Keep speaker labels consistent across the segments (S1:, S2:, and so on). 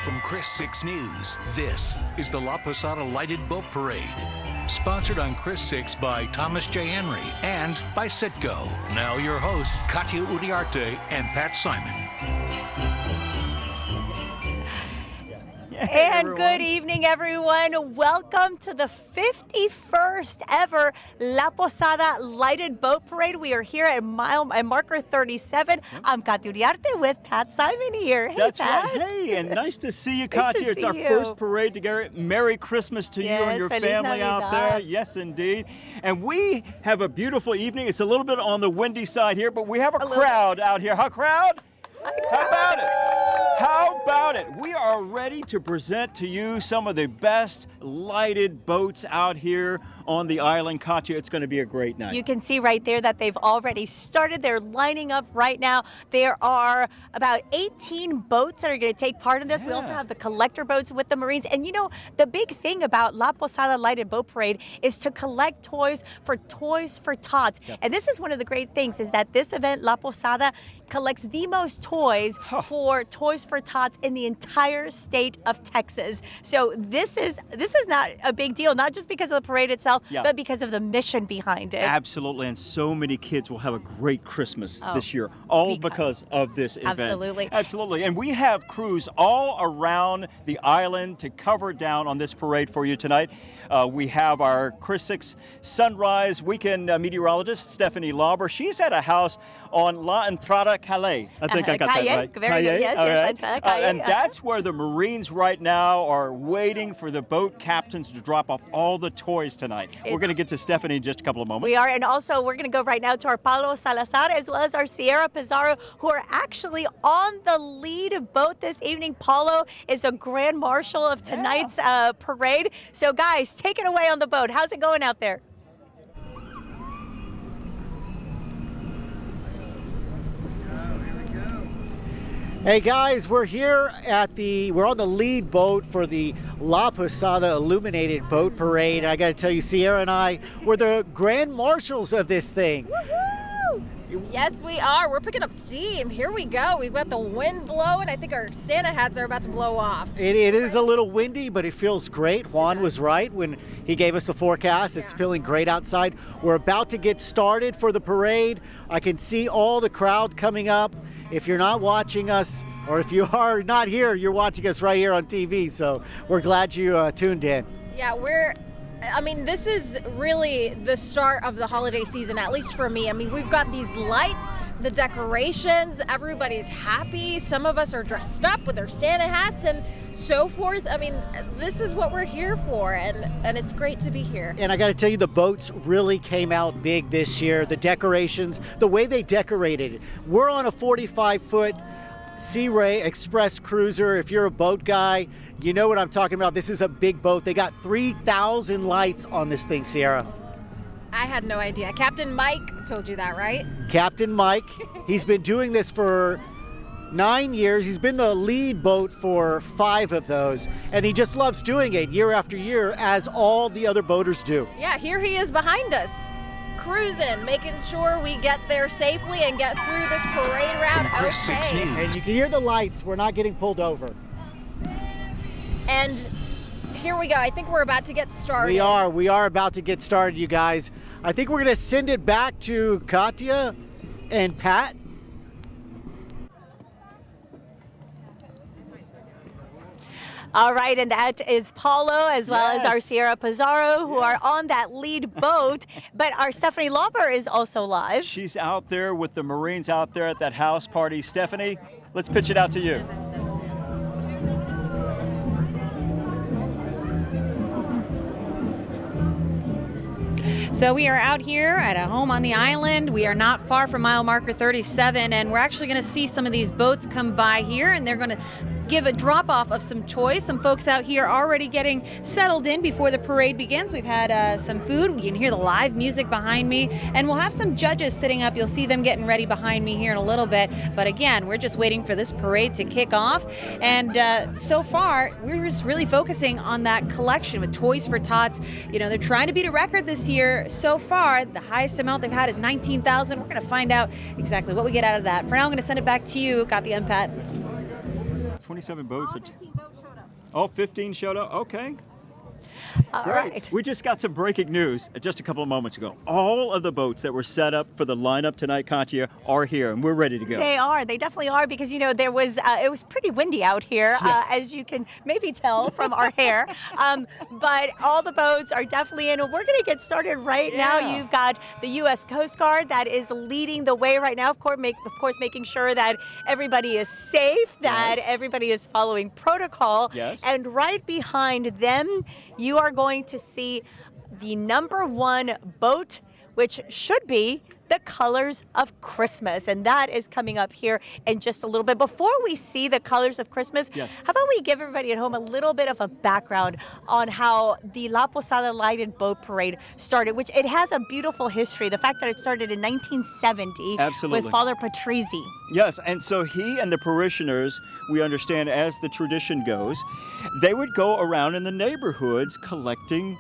S1: From Chris 6 News, this is the La Posada Lighted Boat Parade. Sponsored on Chris 6 by Thomas J. Henry and by Citgo. Now your hosts, Katia Uriarte and Pat Simon.
S2: And good evening, everyone. Welcome to the 51st ever La Posada Lighted Boat Parade. We are here at marker 37. I'm Katia Uriarte with Pat Simon here. Hey,
S3: That's
S2: Pat.
S3: right. Hey, and nice to see you,
S2: Nice to
S3: Katia. It's
S2: see
S3: our
S2: you.
S3: first parade together. Merry Christmas to you and your
S2: Feliz
S3: family out there.
S2: Navidad.
S3: Yes, indeed. And we have a beautiful evening. It's a little bit on the windy side here, but we have a crowd out here. How crowd? How about it? How about it? We are ready to present to you some of the best lighted boats out here on the island. Katia, it's going to be a great night.
S2: You can see right there that they've already started. They're lining up right now. There are about 18 boats that are going to take part in this. We also have the collector boats with the Marines. And you know, the big thing about La Posada Lighted Boat Parade is to collect toys for Tots.
S3: Yep.
S2: And this is one of the great things is that this event, La Posada, collects the most toys for Toys for Tots in the entire state of Texas. So this is not a big deal, not just because of the parade itself, but because of the mission behind it.
S3: Absolutely, and so many kids will have a great Christmas this year, all because of this event.
S2: Absolutely.
S3: Absolutely, and we have crews all around the island to cover down on this parade for you tonight. We have our Chris 6 Sunrise Weekend meteorologist, Stephanie Lauber. She's at a house on La Entrada Calais. I think I got that right.
S2: Very good, yes,
S3: All
S2: yes,
S3: right.
S2: Entrada Calais.
S3: And that's where the Marines right now are waiting for the boat captains to drop off all the toys tonight. We're going to get to Stephanie in just a couple of moments.
S2: We are, and also we're going to go right now to our Paulo Salazar as well as our Sierra Pizarro, who are actually on the lead boat this evening. Paulo is a grand marshal of tonight's parade. So guys, take it away on the boat. How's it going out there?
S4: Hey guys, we're on the lead boat for the La Posada Illuminated Boat Parade. I got to tell you, Sierra and I, we're the grand marshals of this thing.
S5: Woohoo! Yes, we are. We're picking up steam. Here we go. We've got the wind blowing. I think our Santa hats are about to blow off.
S4: It is a little windy, but it feels great. Juan was right when he gave us the forecast. It's feeling great outside. We're about to get started for the parade. I can see all the crowd coming up. If you're not watching us, or if you are not here, you're watching us right here on TV. So we're glad you tuned in.
S5: Yeah, this is really the start of the holiday season, at least for me. I mean, we've got these lights, the decorations, everybody's happy. Some of us are dressed up with their Santa hats and so forth. I mean, this is what we're here for, and it's great to be here.
S4: And I got to tell you, the boats really came out big this year. The decorations, the way they decorated it. We're on a 45-foot Sea Ray Express cruiser. If you're a boat guy, you know what I'm talking about. This is a big boat. They got 3,000 lights on this thing, Sierra.
S5: I had no idea. Captain Mike told you that, right?
S4: Captain Mike, he's been doing this for 9 years. He's been the lead boat for 5 of those, and he just loves doing it year after year, as all the other boaters do.
S5: Yeah, here he is behind us, cruising, making sure we get there safely and get through this parade route.
S1: From Chris 6 News.
S4: And you can hear the lights. We're not getting pulled over.
S5: And here we go. I think we're about to get started.
S4: We are about to get started, you guys. I think we're going to send it back to Katia and Pat.
S2: All right, and that is Paulo as well as our Sierra Pizarro, who are on that lead boat. But our Stephanie Lauber is also live.
S3: She's out there with the Marines out there at that house party. Stephanie, let's pitch it out to you.
S6: So we are out here at a home on the island. We are not far from mile marker 37, and we're actually going to see some of these boats come by here, and they're going to give a drop-off of some toys. Some folks out here already getting settled in before the parade begins. We've had some food. You can hear the live music behind me, and we'll have some judges sitting up. You'll see them getting ready behind me here in a little bit. But again, we're just waiting for this parade to kick off. And so far, we're just really focusing on that collection with Toys for Tots. You know, they're trying to beat a record this year. So far, the highest amount they've had is 19,000. We're going to find out exactly what we get out of that. For now, I'm going to send it back to you. Got the unpat.
S3: 27 boats.
S5: All 15 boats showed up.
S3: All 15 showed up? Okay.
S2: All
S3: Great.
S2: right.
S3: We just got some breaking news just a couple of moments ago. All of the boats that were set up for the lineup tonight, Katya, are here, and we're ready to go.
S2: They are. They definitely are because, you know, there was it was pretty windy out here, as you can maybe tell from our hair. But all the boats are definitely in, and we're going to get started right now. You've got the U.S. Coast Guard that is leading the way right now, of course making sure that everybody is safe, that everybody is following protocol.
S3: Yes.
S2: And right behind them, you are going to see the #1 boat, which should be the colors of Christmas. And that is coming up here in just a little bit. Before we see the colors of Christmas, how about we give everybody at home a little bit of a background on how the La Posada Lighted Boat Parade started, which it has a beautiful history. The fact that it started in 1970 with Father Patrizi.
S3: Yes, and so he and the parishioners, we understand as the tradition goes, they would go around in the neighborhoods collecting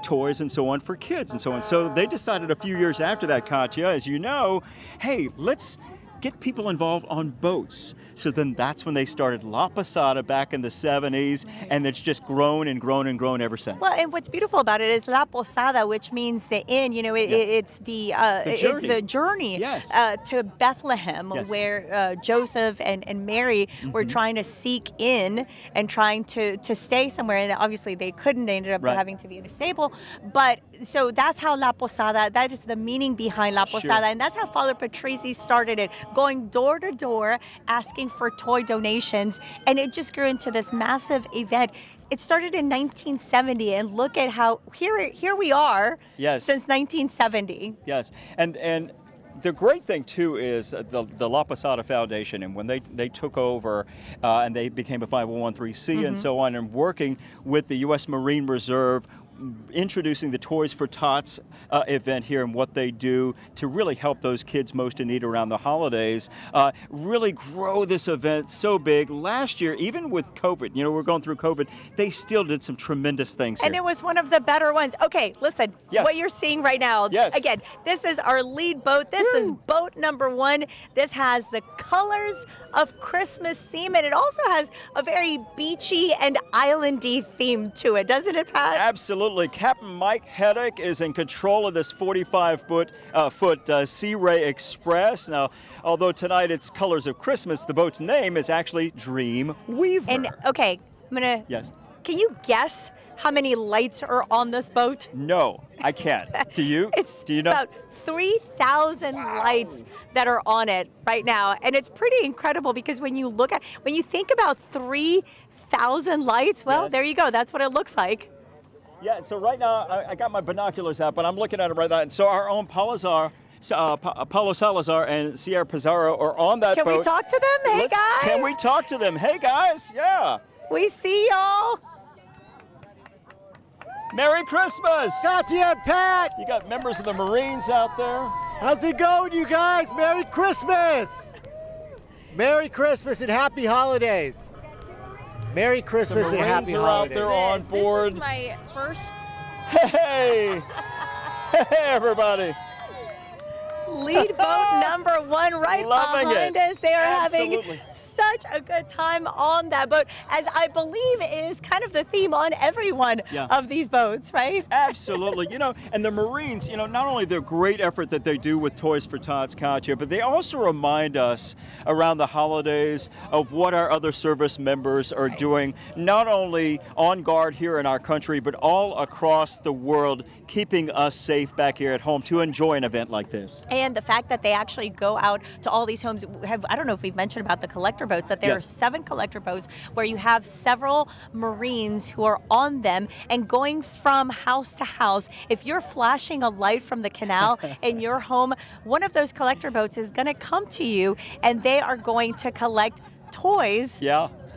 S3: toys and so on for kids and so on. So they decided a few years after that, Katya, as you know, hey, let's get people involved on boats. So then that's when they started La Posada back in the 70s, and it's just grown and grown and grown ever since.
S2: Well, and what's beautiful about it is La Posada, which means the inn. You know, it's the journey to Bethlehem, where Joseph and Mary were trying to seek in and trying to stay somewhere, and obviously they couldn't. They ended up having to be in a stable. But so that's how La Posada. That is the meaning behind La Posada, and that's how Father Patrizi started it, going door to door asking for toy donations, and it just grew into this massive event. It started in 1970, and look at how here we are since 1970.
S3: Yes, and the great thing too is the La Posada Foundation, and when they took over and they became a 501(c)(3) and so on, and working with the U.S. Marine Reserve, introducing the Toys for Tots event here and what they do to really help those kids most in need around the holidays, really grow this event so big. Last year, even with COVID, we're going through COVID, they still did some tremendous things here.
S2: And it was one of the better ones. Okay, listen, what you're seeing right now, again, this is our lead boat. This is boat #1. This has the colors of Christmas theme, and it also has a very beachy and islandy theme to it, doesn't it, Pat?
S3: Absolutely. Captain Mike Heddick is in control of this 45-foot Sea Ray Express. Now, although tonight it's Colors of Christmas, the boat's name is actually Dream Weaver.
S2: And okay, I'm gonna.
S3: Yes.
S2: Can you guess how many lights are on this boat?
S3: No, I can't. Do you? Do you know?
S2: About 3,000 lights that are on it right now, and it's pretty incredible because when you think about 3,000 lights, well, there you go. That's what it looks like.
S3: Yeah, so right now, I got my binoculars out, but I'm looking at it right now. And so our own Paulo Salazar and Sierra Pizarro are on that boat.
S2: Can we talk to them? Hey, guys.
S3: Can we talk to them? Hey, guys. Yeah.
S2: We see y'all.
S3: Merry Christmas.
S4: Katya and Pat.
S3: You got members of the Marines out there.
S4: How's it going, you guys? Merry Christmas. Merry Christmas and happy holidays. Merry Christmas and happy holidays.
S3: They're on board.
S5: This is my first.
S3: Hey! Hey, everybody!
S2: Lead boat #1 right behind us. They are having such a good time on that boat, as I believe is kind of the theme on every one of these boats, right?
S3: Absolutely. And the Marines, not only the great effort that they do with Toys for Tots, Katya, but they also remind us around the holidays of what our other service members are doing, not only on guard here in our country, but all across the world, keeping us safe back here at home to enjoy an event like this.
S2: And the fact that they actually go out to all these homes. I don't know if we've mentioned about the collector boats, that there are 7 collector boats where you have several Marines who are on them and going from house to house. If you're flashing a light from the canal in your home, one of those collector boats is going to come to you, and they are going to collect toys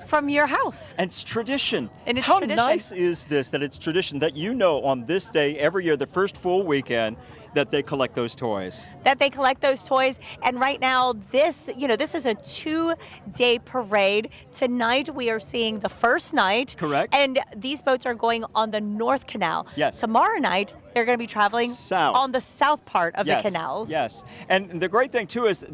S2: from your house.
S3: And it's tradition.
S2: And it's
S3: How
S2: tradition.
S3: nice is this that it's tradition that on this day every year, the first full weekend, that they collect those toys.
S2: And right now, this is a 2-day parade. Tonight, we are seeing the first night.
S3: Correct.
S2: And these boats are going on the North Canal.
S3: Yes.
S2: Tomorrow night, they're going to be traveling
S3: south
S2: on the south part of
S3: yes.
S2: the canals.
S3: Yes. And the great thing, too, is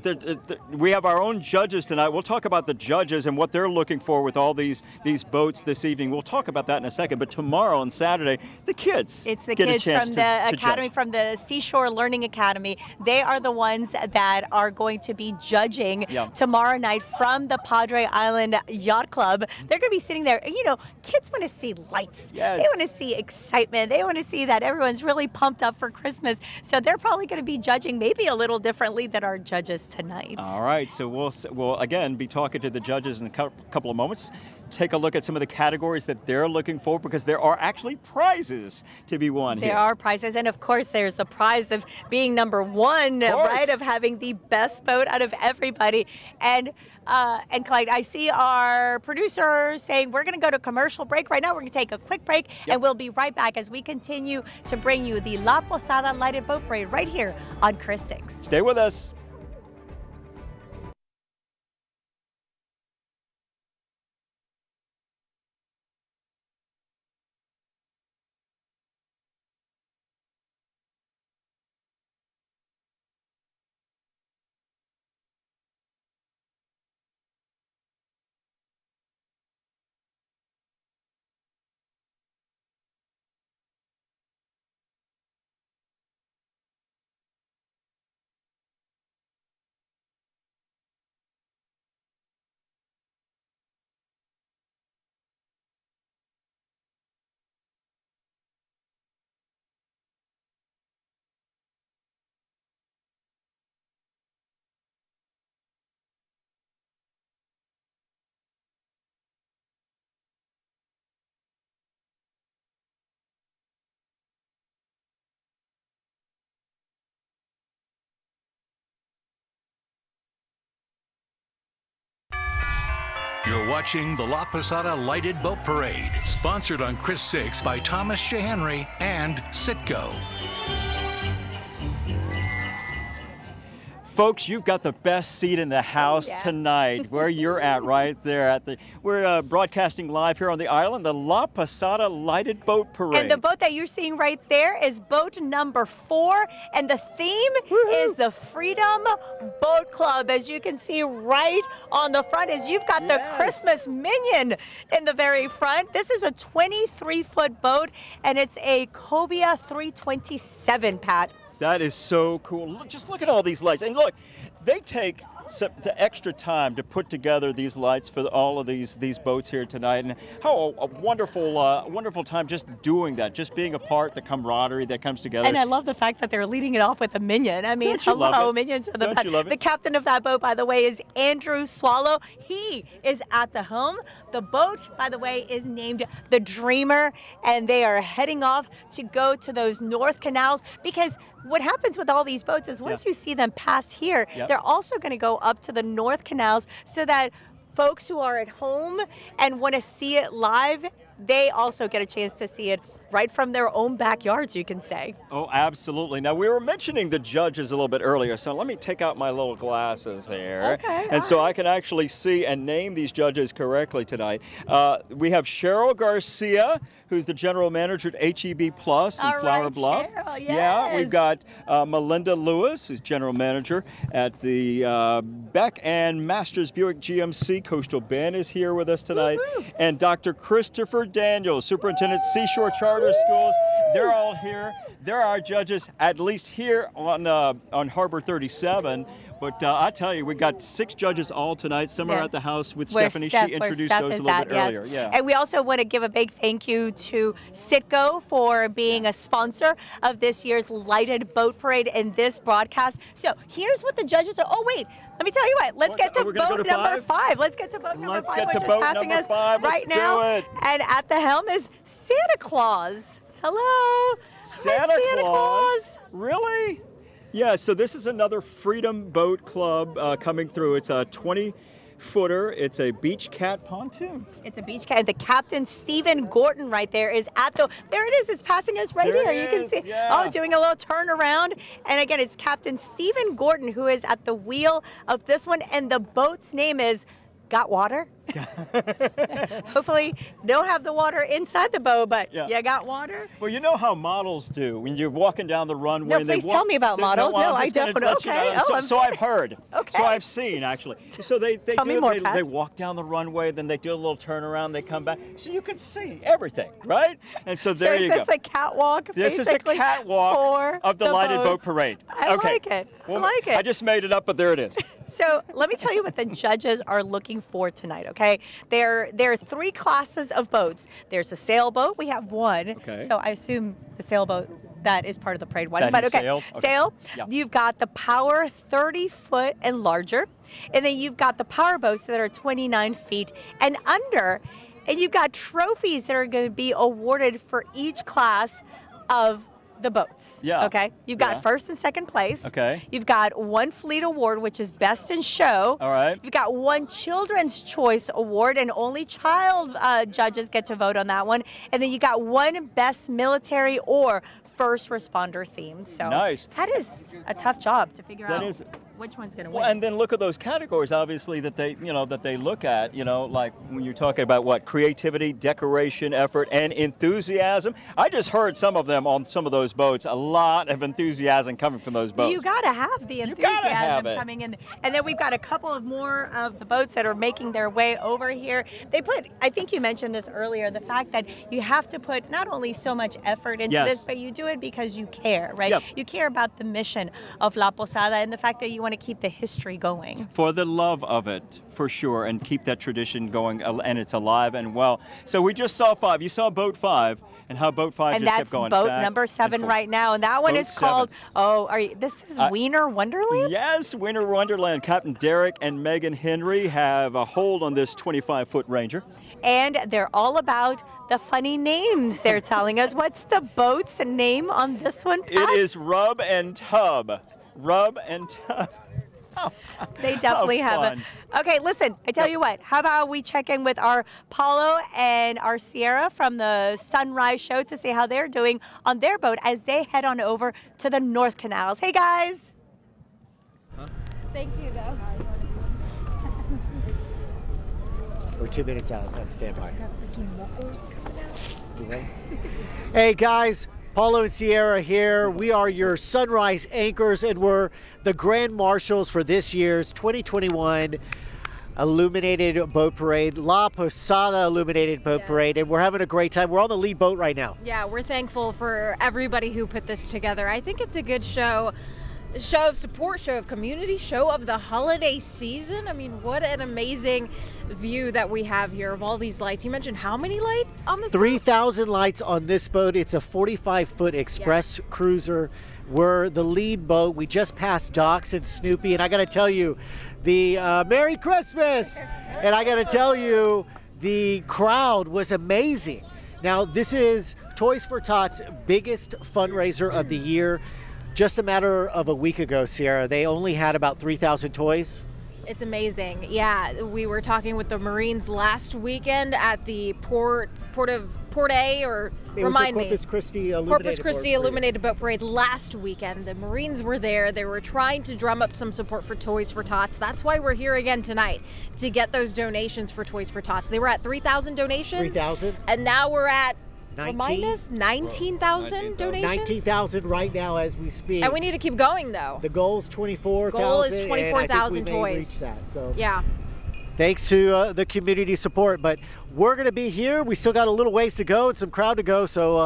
S3: we have our own judges tonight. We'll talk about the judges and what they're looking for with all these boats this evening. We'll talk about that in a second. But tomorrow on Saturday, the kids
S2: It's the
S3: get
S2: kids
S3: a chance
S2: from
S3: to
S2: the academy,
S3: judge.
S2: from the Seashore Learning Academy. They are the ones that are going to be judging tomorrow night from the Padre Island Yacht Club. They're going to be sitting there. You know, kids want to see lights.
S3: Yes.
S2: They want to see excitement. They want to see that everyone's really pumped up for Christmas. So they're probably going to be judging maybe a little differently than our judges tonight.
S3: All right. So we'll again be talking to the judges in a couple of moments. Take a look at some of the categories that they're looking for, because there are actually prizes to be won here.
S2: There are prizes, and of course there's the prize of being number one, right, of having the best boat out of everybody. And Clyde, I see our producer saying we're going to go to commercial break right now. We're going to take a quick break, and we'll be right back as we continue to bring you the La Posada Lighted Boat Parade right here on Chris 6.
S3: Stay with us.
S1: You're watching the La Posada Lighted Boat Parade, sponsored on Chris 6 by Thomas J. Henry and Citgo.
S3: Folks, you've got the best seat in the house tonight, where you're at, right there we're broadcasting live here on the island, the La Posada Lighted Boat Parade.
S2: And the boat that you're seeing right there is boat number 4, and the theme is the Freedom Boat Club. As you can see right on the front, is you've got the Christmas Minion in the very front. This is a 23-foot boat, and it's a Cobia 327, Pat.
S3: That is so cool. Just look at all these lights. And look, they take the extra time to put together these lights for all of these boats here tonight. And how a wonderful time just doing that, just being a part, the camaraderie that comes together.
S2: And I love the fact that they're leading it off with a minion. I mean, hello, minions.
S3: Don't you love it?
S2: The captain of that boat, by the way, is Andrew Swallow. He is at the helm. The boat, by the way, is named the Dreamer, and they are heading off to go to those North Canals, because what happens with all these boats is once you see them pass here, they're also going to go up to the North Canals, so that folks who are at home and want to see it live, they also get a chance to see it right from their own backyards, you can say.
S3: Oh, absolutely. Now, we were mentioning the judges a little bit earlier, so let me take out my little glasses here.
S2: Okay.
S3: And so I can actually see and name these judges correctly tonight. We have Cheryl Garcia, who's the general manager at HEB Plus in Flower Bluff.
S2: Cheryl,
S3: Yeah, we've got Melinda Lewis, who's general manager at the Beck and Masters Buick GMC. Coastal Bend is here with us tonight.
S2: Woo-hoo.
S3: And Dr. Christopher Daniels, superintendent, Seashore Charter Schools. They're all here. There are judges, at least here on Harbor 37. But I tell you, we got 6 judges all tonight. Some are at the house with Stephanie. She introduced those a little bit earlier. Yeah.
S2: And we also want to give a big thank you to Citgo for being a sponsor of this year's Lighted Boat Parade in this broadcast. So here's what the judges are. Oh, wait. Let me tell you what. Let's get to boat number 5. Let's get to boat number 5, which is passing us right now. And at the helm is Santa Claus. Hello.
S3: Santa Claus. Really? Yeah, so this is another Freedom Boat Club coming through. It's a footer. It's a beach cat pontoon.
S2: It's a beach cat. The captain, Stephen Gorton, right there is at the. There it is. It's passing us right
S3: There
S2: here.
S3: it
S2: You can
S3: is,
S2: see.
S3: yeah.
S2: Oh, doing a little turnaround. And again, it's Captain Stephen Gorton who is at the wheel of this one. And the boat's name is Got Water. Hopefully, they'll have the water inside the boat, but
S3: Yeah.
S2: you got water.
S3: Well, you know how models do when you're walking down the runway.
S2: No,
S3: and they
S2: please
S3: walk-
S2: tell me about models.
S3: well,
S2: No,
S3: I'm
S2: I
S3: just gonna
S2: don't.
S3: let you
S2: Okay.
S3: know.
S2: Oh, I'm-
S3: So I've heard.
S2: Okay.
S3: So I've seen actually. So they
S2: Tell me
S3: do.
S2: more,
S3: They
S2: Pat.
S3: walk down the runway, then they do a little turnaround. They come back, so you can see everything, right? And so there
S2: so
S3: you
S2: is this
S3: go.
S2: a catwalk?
S3: This is a
S2: basically,
S3: catwalk
S2: for
S3: of the lighted boat
S2: boats?
S3: parade.
S2: I
S3: Okay.
S2: like it. I
S3: Well,
S2: like it.
S3: I just made it up, but there it is.
S2: So let me tell you what the judges are looking for tonight, okay? There are three classes of boats. There's a sailboat. We have one.
S3: Okay.
S2: So I assume the sailboat, that is part of the parade one.
S3: That
S2: But
S3: is
S2: okay,
S3: sail? Okay.
S2: sail.
S3: Yeah.
S2: You've got the power 30-foot and larger. And then you've got the power boats that are 29 feet and under. And you've got trophies that are going to be awarded for each class of the boats.
S3: Yeah.
S2: Okay. You've got
S3: Yeah.
S2: first and second place.
S3: Okay.
S2: You've got one fleet award, which is best in show.
S3: All right.
S2: You've got one Children's Choice Award, and only child judges get to vote on that one. And then you got one best military or first responder theme. So
S3: Nice.
S2: that is a tough job to figure
S3: That
S2: out
S3: is-
S2: which one's going to
S3: Well,
S2: win.
S3: and then look at those categories, obviously, that they look at, like when you're talking about what creativity, decoration, effort, and enthusiasm. I just heard some of them on some of those boats. A lot of enthusiasm coming from those boats.
S2: You got to have the
S3: You gotta have
S2: enthusiasm
S3: it.
S2: coming in. And then we've got a couple of more of the boats that are making their way over here. They put, I think you mentioned this earlier, the fact that you have to put not only so much effort into
S3: Yes.
S2: this, but you do it because you care, right?
S3: Yep.
S2: You care about the mission of La Posada and the fact that you want to keep the history going.
S3: For the love of it, for sure, and keep that tradition going, and it's alive and well. So we just saw 5. You saw boat 5, and how boat 5
S2: And
S3: just
S2: that's
S3: kept going.
S2: boat
S3: back
S2: number
S3: and
S2: 7
S3: forth.
S2: right now. And that one
S3: Boat
S2: is called,
S3: 7.
S2: this is Wiener Wonderland?
S3: Yes, Winter Wonderland. Captain Derek and Megan Henry have a hold on this 25-foot Ranger.
S2: And they're all about the funny names they're telling us. What's the boat's name on this one, Pat?
S3: It is Rub and Tub. Rub and Tub.
S2: They definitely
S3: How
S2: have
S3: fun.
S2: Okay, listen, I tell you what, how about we check in with our Paulo and our Sierra from the Sunrise Show to see how they're doing on their boat as they head on over to the North Canals. Hey, guys.
S5: Thank you, though.
S4: We're 2 minutes out. Let's stand by. You ready? Hey guys, Paulo and Sierra here. We are your Sunrise anchors, and we're the Grand Marshals for this year's 2021 Illuminated Boat Parade, La Posada Illuminated Boat Parade, and we're having a great time. We're on the lead boat right now.
S5: Yeah, we're thankful for everybody who put this together. I think it's a good show. A show of support, show of community, show of the holiday season. I mean, what an amazing view that we have here of all these lights. You mentioned how many lights on this boat?
S4: 3,000 lights on this boat. It's a 45-foot express cruiser. We're the lead boat. We just passed Docs and Snoopy, and I got to tell you, the Merry Christmas! And I got to tell you, the crowd was amazing. Now, this is Toys for Tots' biggest fundraiser of the year. Just a matter of a week ago, Sierra, they only had about 3,000 toys.
S5: It's amazing. Yeah, we were talking with the Marines last weekend at the Port A, or
S4: It
S5: remind
S4: was
S5: me.
S4: the Corpus Christi Illuminated
S5: Corpus Christi
S4: Boat Parade.
S5: Illuminated Boat Parade last weekend. The Marines were there. They were trying to drum up some support for Toys for Tots. That's why we're here again tonight, to get those donations for Toys for Tots. They were at 3,000 donations.
S4: 3,000.
S5: And now we're at,
S4: 19?
S5: remind us, 19,000 donations?
S4: 19,000 right now as we speak.
S5: And we need to keep going, though.
S4: The goal's 24,000.
S5: Goal is
S4: and I think
S5: 24,000
S4: we may
S5: toys.
S4: reach that, so.
S5: Yeah.
S4: Thanks to the community support, but we're going to be here. We still got a little ways to go and some crowd to go, so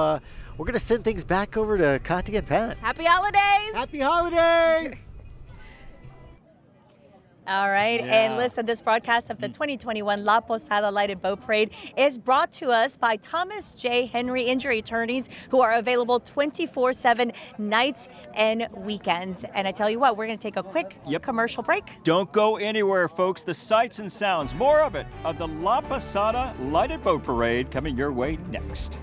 S4: we're going to send things back over to Katya and Pat.
S5: Happy holidays!
S4: Happy holidays!
S2: All right, and listen, this broadcast of the 2021 La Posada Lighted Boat Parade is brought to us by Thomas J. Henry Injury Attorneys, who are available 24/7 nights and weekends. And I tell you what, we're going to take a quick commercial break.
S3: Don't go anywhere, folks. The sights and sounds, more of it, of the La Posada Lighted Boat Parade coming your way next.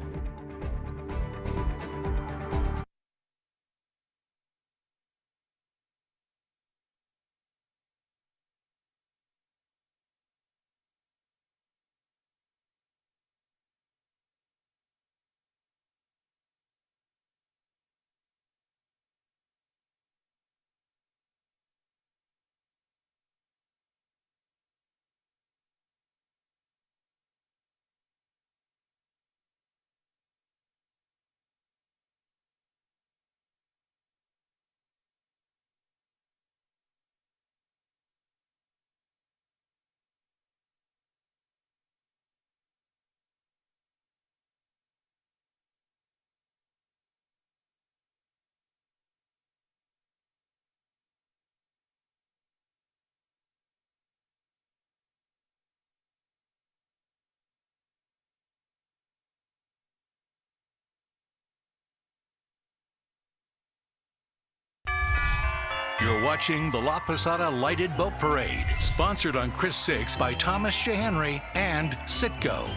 S1: watching the La Posada Lighted Boat Parade, sponsored on Chris 6 by Thomas J. Henry and Citgo.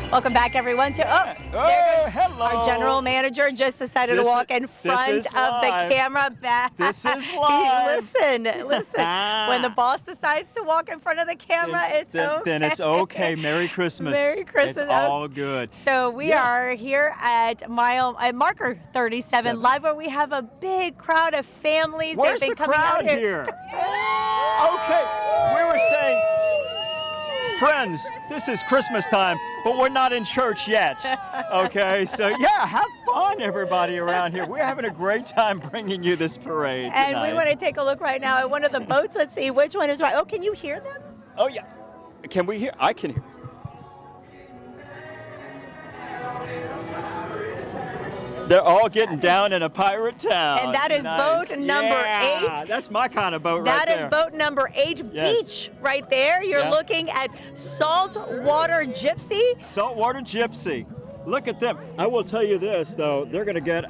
S2: Welcome back, everyone, to
S3: hello.
S2: Our general manager just decided to walk in front of the camera back.
S3: This is live.
S2: Listen. When the boss decides to walk in front of the camera, it's okay.
S3: Then it's okay. Merry Christmas.
S2: Merry Christmas.
S3: It's all good.
S2: So we are here at marker 37 live, where we have a big crowd of families.
S3: Where's
S2: They've been
S3: the
S2: coming
S3: crowd
S2: out
S3: here? Okay, we were saying, friends, this is Christmas time, but we're not in church yet. Okay, so yeah, have fun, everybody around here. We're having a great time bringing you this parade
S2: And
S3: tonight.
S2: we want to take a look right now at one of the boats. Let's see which one is right. Oh, can you hear them?
S3: Oh yeah, can we hear? I can hear. They're all getting down in a pirate town.
S2: And that is
S3: Nice.
S2: boat number 8.
S3: That's my kind of boat
S2: That
S3: right
S2: is
S3: there.
S2: boat number 8,
S3: Yes.
S2: beach right there. You're
S3: Yeah.
S2: looking at Saltwater Gypsy.
S3: Saltwater Gypsy. Look at them. I will tell you this, though. They're going to get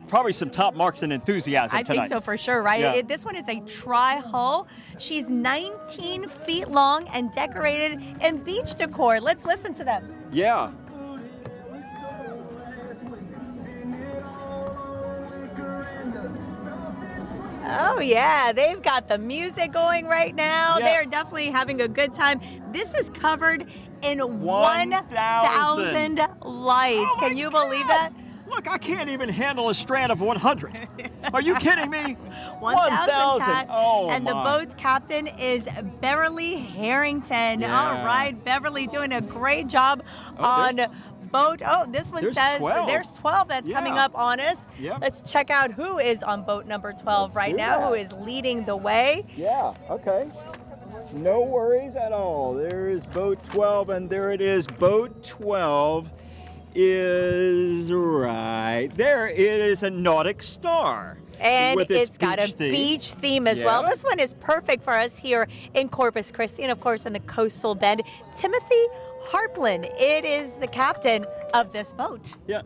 S3: probably some top marks in enthusiasm
S2: I
S3: tonight.
S2: think so for sure, right?
S3: Yeah.
S2: This one is a tri-hull. She's 19 feet long and decorated in beach decor. Let's listen to them.
S3: Yeah.
S2: Oh yeah, they've got the music going right now.
S3: Yeah.
S2: They're definitely having a good time. This is covered in
S3: 1,000
S2: 1,000 lights.
S3: Oh my
S2: Can you believe that?
S3: Look, I can't even handle a strand of 100. Are you kidding me?
S2: 1,000 Pat.
S3: Oh,
S2: and the
S3: my.
S2: boat's captain is Beverly Harrington.
S3: Yeah.
S2: All right, Beverly doing a great job
S3: Oh,
S2: on
S3: there's-
S2: boat. Oh, this one
S3: there's
S2: says
S3: 12.
S2: there's 12 that's coming
S3: Yeah.
S2: up on us.
S3: Yep.
S2: Let's check out who is on boat number 12 right
S3: do
S2: now,
S3: that.
S2: who is leading the way.
S3: Yeah, okay. No worries at all. There is boat 12, and there it is. Boat 12 is right there. It is a Nautic Star.
S2: And
S3: with its
S2: it's got a
S3: beach theme.
S2: beach theme as well.
S3: Yeah.
S2: This one is perfect for us here in Corpus Christi and, of course, in the coastal bend. Timothy Harplin, it is the captain of this boat.
S3: Yeah.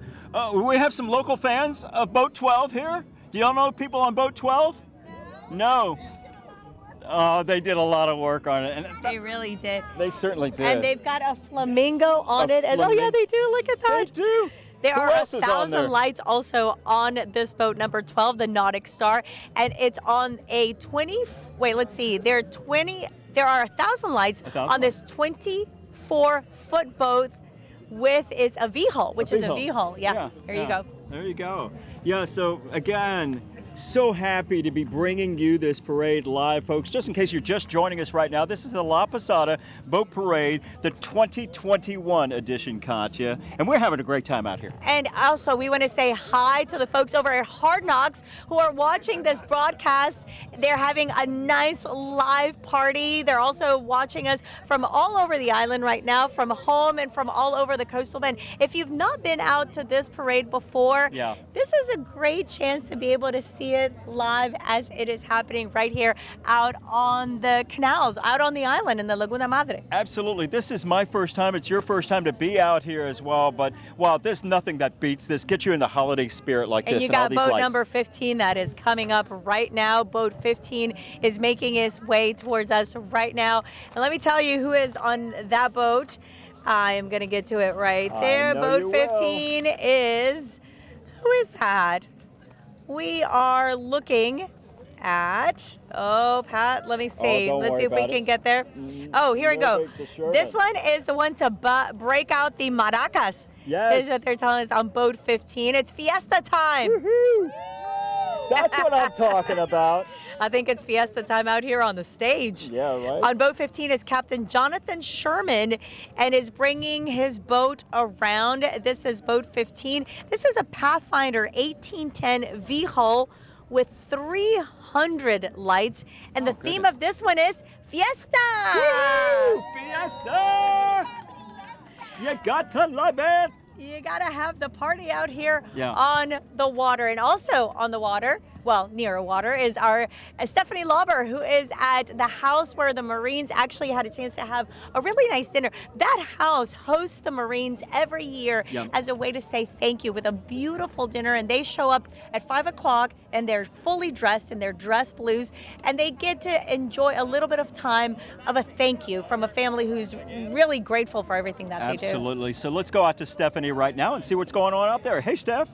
S3: We have some local fans of Boat 12 here. Do y'all know people on Boat 12? No. Oh, they did a lot of work on it. And
S2: They really did.
S3: they certainly did.
S2: And they've got a flamingo on
S3: A
S2: it. And, oh, yeah,
S3: flamingo.
S2: they do. Look at
S3: They
S2: that.
S3: do.
S2: There
S3: Who
S2: are
S3: else is on
S2: 1,000
S3: there?
S2: lights also on this boat number 12, the Nautic Star, and it's on a 20. Wait, let's see. There are 1,000 lights
S3: 1,000
S2: on this 24-foot boat with is a V hull, which is a V hull. Yeah. There you go.
S3: There you go. Yeah. So again, so happy to be bringing you this parade live, folks. Just in case you're just joining us right now, this is the La Posada Boat Parade, the 2021 edition, Katya, and we're having a great time out here.
S2: And also, we want to say hi to the folks over at Hard Knocks who are watching this broadcast. They're having a nice live party. They're also watching us from all over the island right now, from home and from all over the coastal bend. If you've not been out to this parade before,
S3: Yeah.
S2: this is a great chance to be able to see it live as it is happening right here out on the canals, out on the island in the Laguna Madre.
S3: Absolutely. This is my first time. It's your first time to be out here as well. But wow, there's nothing that beats this. Get you in the holiday spirit like
S2: And
S3: this.
S2: you
S3: and all
S2: got
S3: these
S2: boat
S3: lights.
S2: number 15 that is coming up right now. Boat 15 is making its way towards us right now. And let me tell you who is on that boat. I am going to get to it right there.
S3: know you
S2: Boat 15 is, who is that? We are looking at, oh, Pat, let me see.
S3: don't
S2: Let's
S3: worry
S2: see if we
S3: about
S2: can
S3: it.
S2: get there. Oh, here we go.
S3: Perfect, for sure.
S2: This one is the one to break out the maracas.
S3: Yes.
S2: Is what they're telling us on boat 15. It's fiesta time.
S3: Woohoo! That's what I'm talking about.
S2: I think it's fiesta time out here on the stage.
S3: Yeah, right.
S2: On boat 15 is Captain Jonathan Sherman and is bringing his boat around. This is boat 15. This is a Pathfinder 1810 V hull with 300 lights. And the theme of this one is fiesta.
S3: Woo! Fiesta! You got to love it.
S2: You gotta have the party out here
S3: Yeah.
S2: on the water. And also on the water, well, near water, is our Stephanie Lauber, who is at the house where the Marines actually had a chance to have a really nice dinner. That house hosts the Marines every year as a way to say thank you with a beautiful dinner, and they show up at 5 o'clock and they're fully dressed in their dress blues, and they get to enjoy a little bit of time of a thank you from a family who's really grateful for everything that they do.
S3: Absolutely. So let's go out to Stephanie right now and see what's going on out there. Hey, Steph.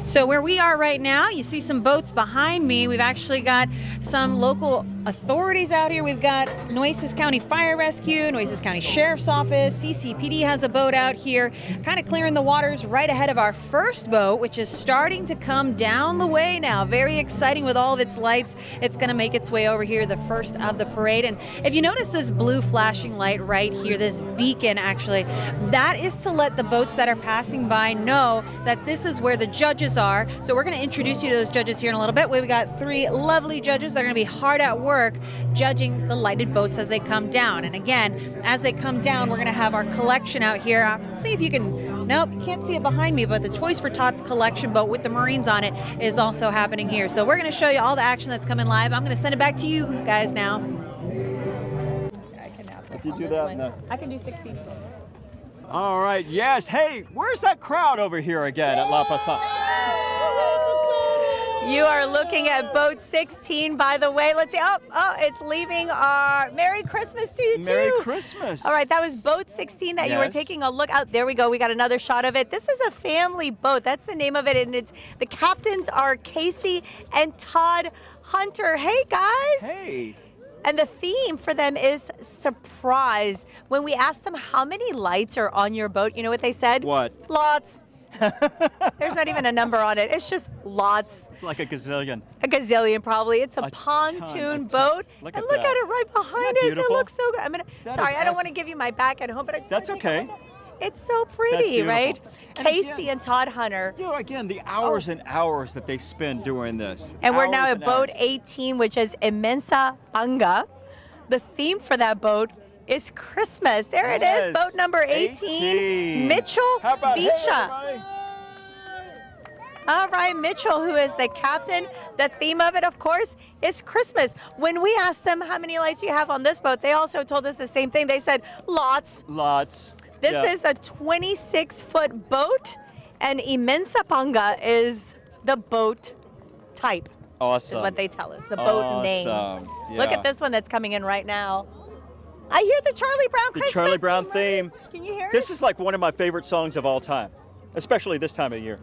S6: So where we are right now, you see some boats behind me. We've actually got some local authorities out here. We've got Nueces County Fire Rescue, Nueces County Sheriff's Office, CCPD has a boat out here, kind of clearing the waters right ahead of our first boat, which is starting to come down the way now. Very exciting with all of its lights. It's going to make its way over here, the first of the parade. And if you notice this blue flashing light right here, this beacon actually, that is to let the boats that are passing by know that this is where the judges are. So we're going to introduce you to those judges here in a little bit. We've got 3 lovely judges that are going to be hard at work judging the lighted boats as they come down. And again, as they come down, we're going to have our collection out here. See if you can, nope, you can't see it behind me, but the Toys for Tots collection boat with the Marines on it is also happening here. So we're going to show you all the action that's coming live. I'm going to send it back to you guys now.
S2: I can now
S3: If you
S2: on
S3: do
S2: this
S3: that,
S2: one.
S3: no.
S2: I can do 16.
S3: All right, yes. Hey, where's that crowd over here again at La Posada?
S2: You are looking at boat 16, by the way. Let's see. Oh, it's leaving our Merry Christmas to you, too.
S3: Merry Christmas.
S2: All right, that was boat 16 that you were
S3: Yes.
S2: taking a look at. There we go. We got another shot of it. This is a family boat. That's the name of it. And it's the captains are Casey and Todd Hunter. Hey, guys.
S3: Hey.
S2: And the theme for them is surprise. When we asked them how many lights are on your boat, you know what they said?
S3: What?
S2: Lots. There's not even a number on it. It's just lots.
S3: It's like a gazillion.
S2: A gazillion, probably. It's a
S3: ton,
S2: pontoon
S3: a
S2: boat.
S3: Look
S2: And
S3: at
S2: look
S3: that.
S2: at it right behind
S3: Isn't that
S2: us. It
S3: beautiful?
S2: looks so good.
S3: That
S2: Sorry,
S3: is
S2: I don't want to
S3: awesome.
S2: give you my back at home, but I just
S3: That's
S2: wanna take a
S3: okay.
S2: look at it. It's so
S3: That's
S2: pretty,
S3: beautiful.
S2: right?
S3: And
S2: Casey
S3: again-
S2: and Todd Hunter.
S3: You know, again, the hours and hours that they spend doing this.
S2: And we're now
S3: Hours
S2: at
S3: and
S2: boat
S3: hours.
S2: 18, which is Imensa Panga. The theme for that boat is Christmas. There it is,
S3: Yes,
S2: boat number 18, Mitchell
S3: How about hey,
S2: Visha.
S3: everybody?
S2: All right, Mitchell, who is the captain. The theme of it, of course, is Christmas. When we asked them how many lights you have on this boat, they also told us the same thing. They said, lots.
S3: Lots.
S2: This
S3: Yeah.
S2: is a 26-foot boat, and Imensa Panga is the boat type,
S3: Awesome.
S2: is what they tell us, the boat name.
S3: Awesome.
S2: Look
S3: Yeah.
S2: at this one that's coming in right now. I hear the Charlie Brown
S3: The
S2: Christmas
S3: Charlie Brown
S2: right?
S3: theme.
S2: Can you hear
S3: This
S2: it?
S3: is like one of my favorite songs of all time, especially this time of year.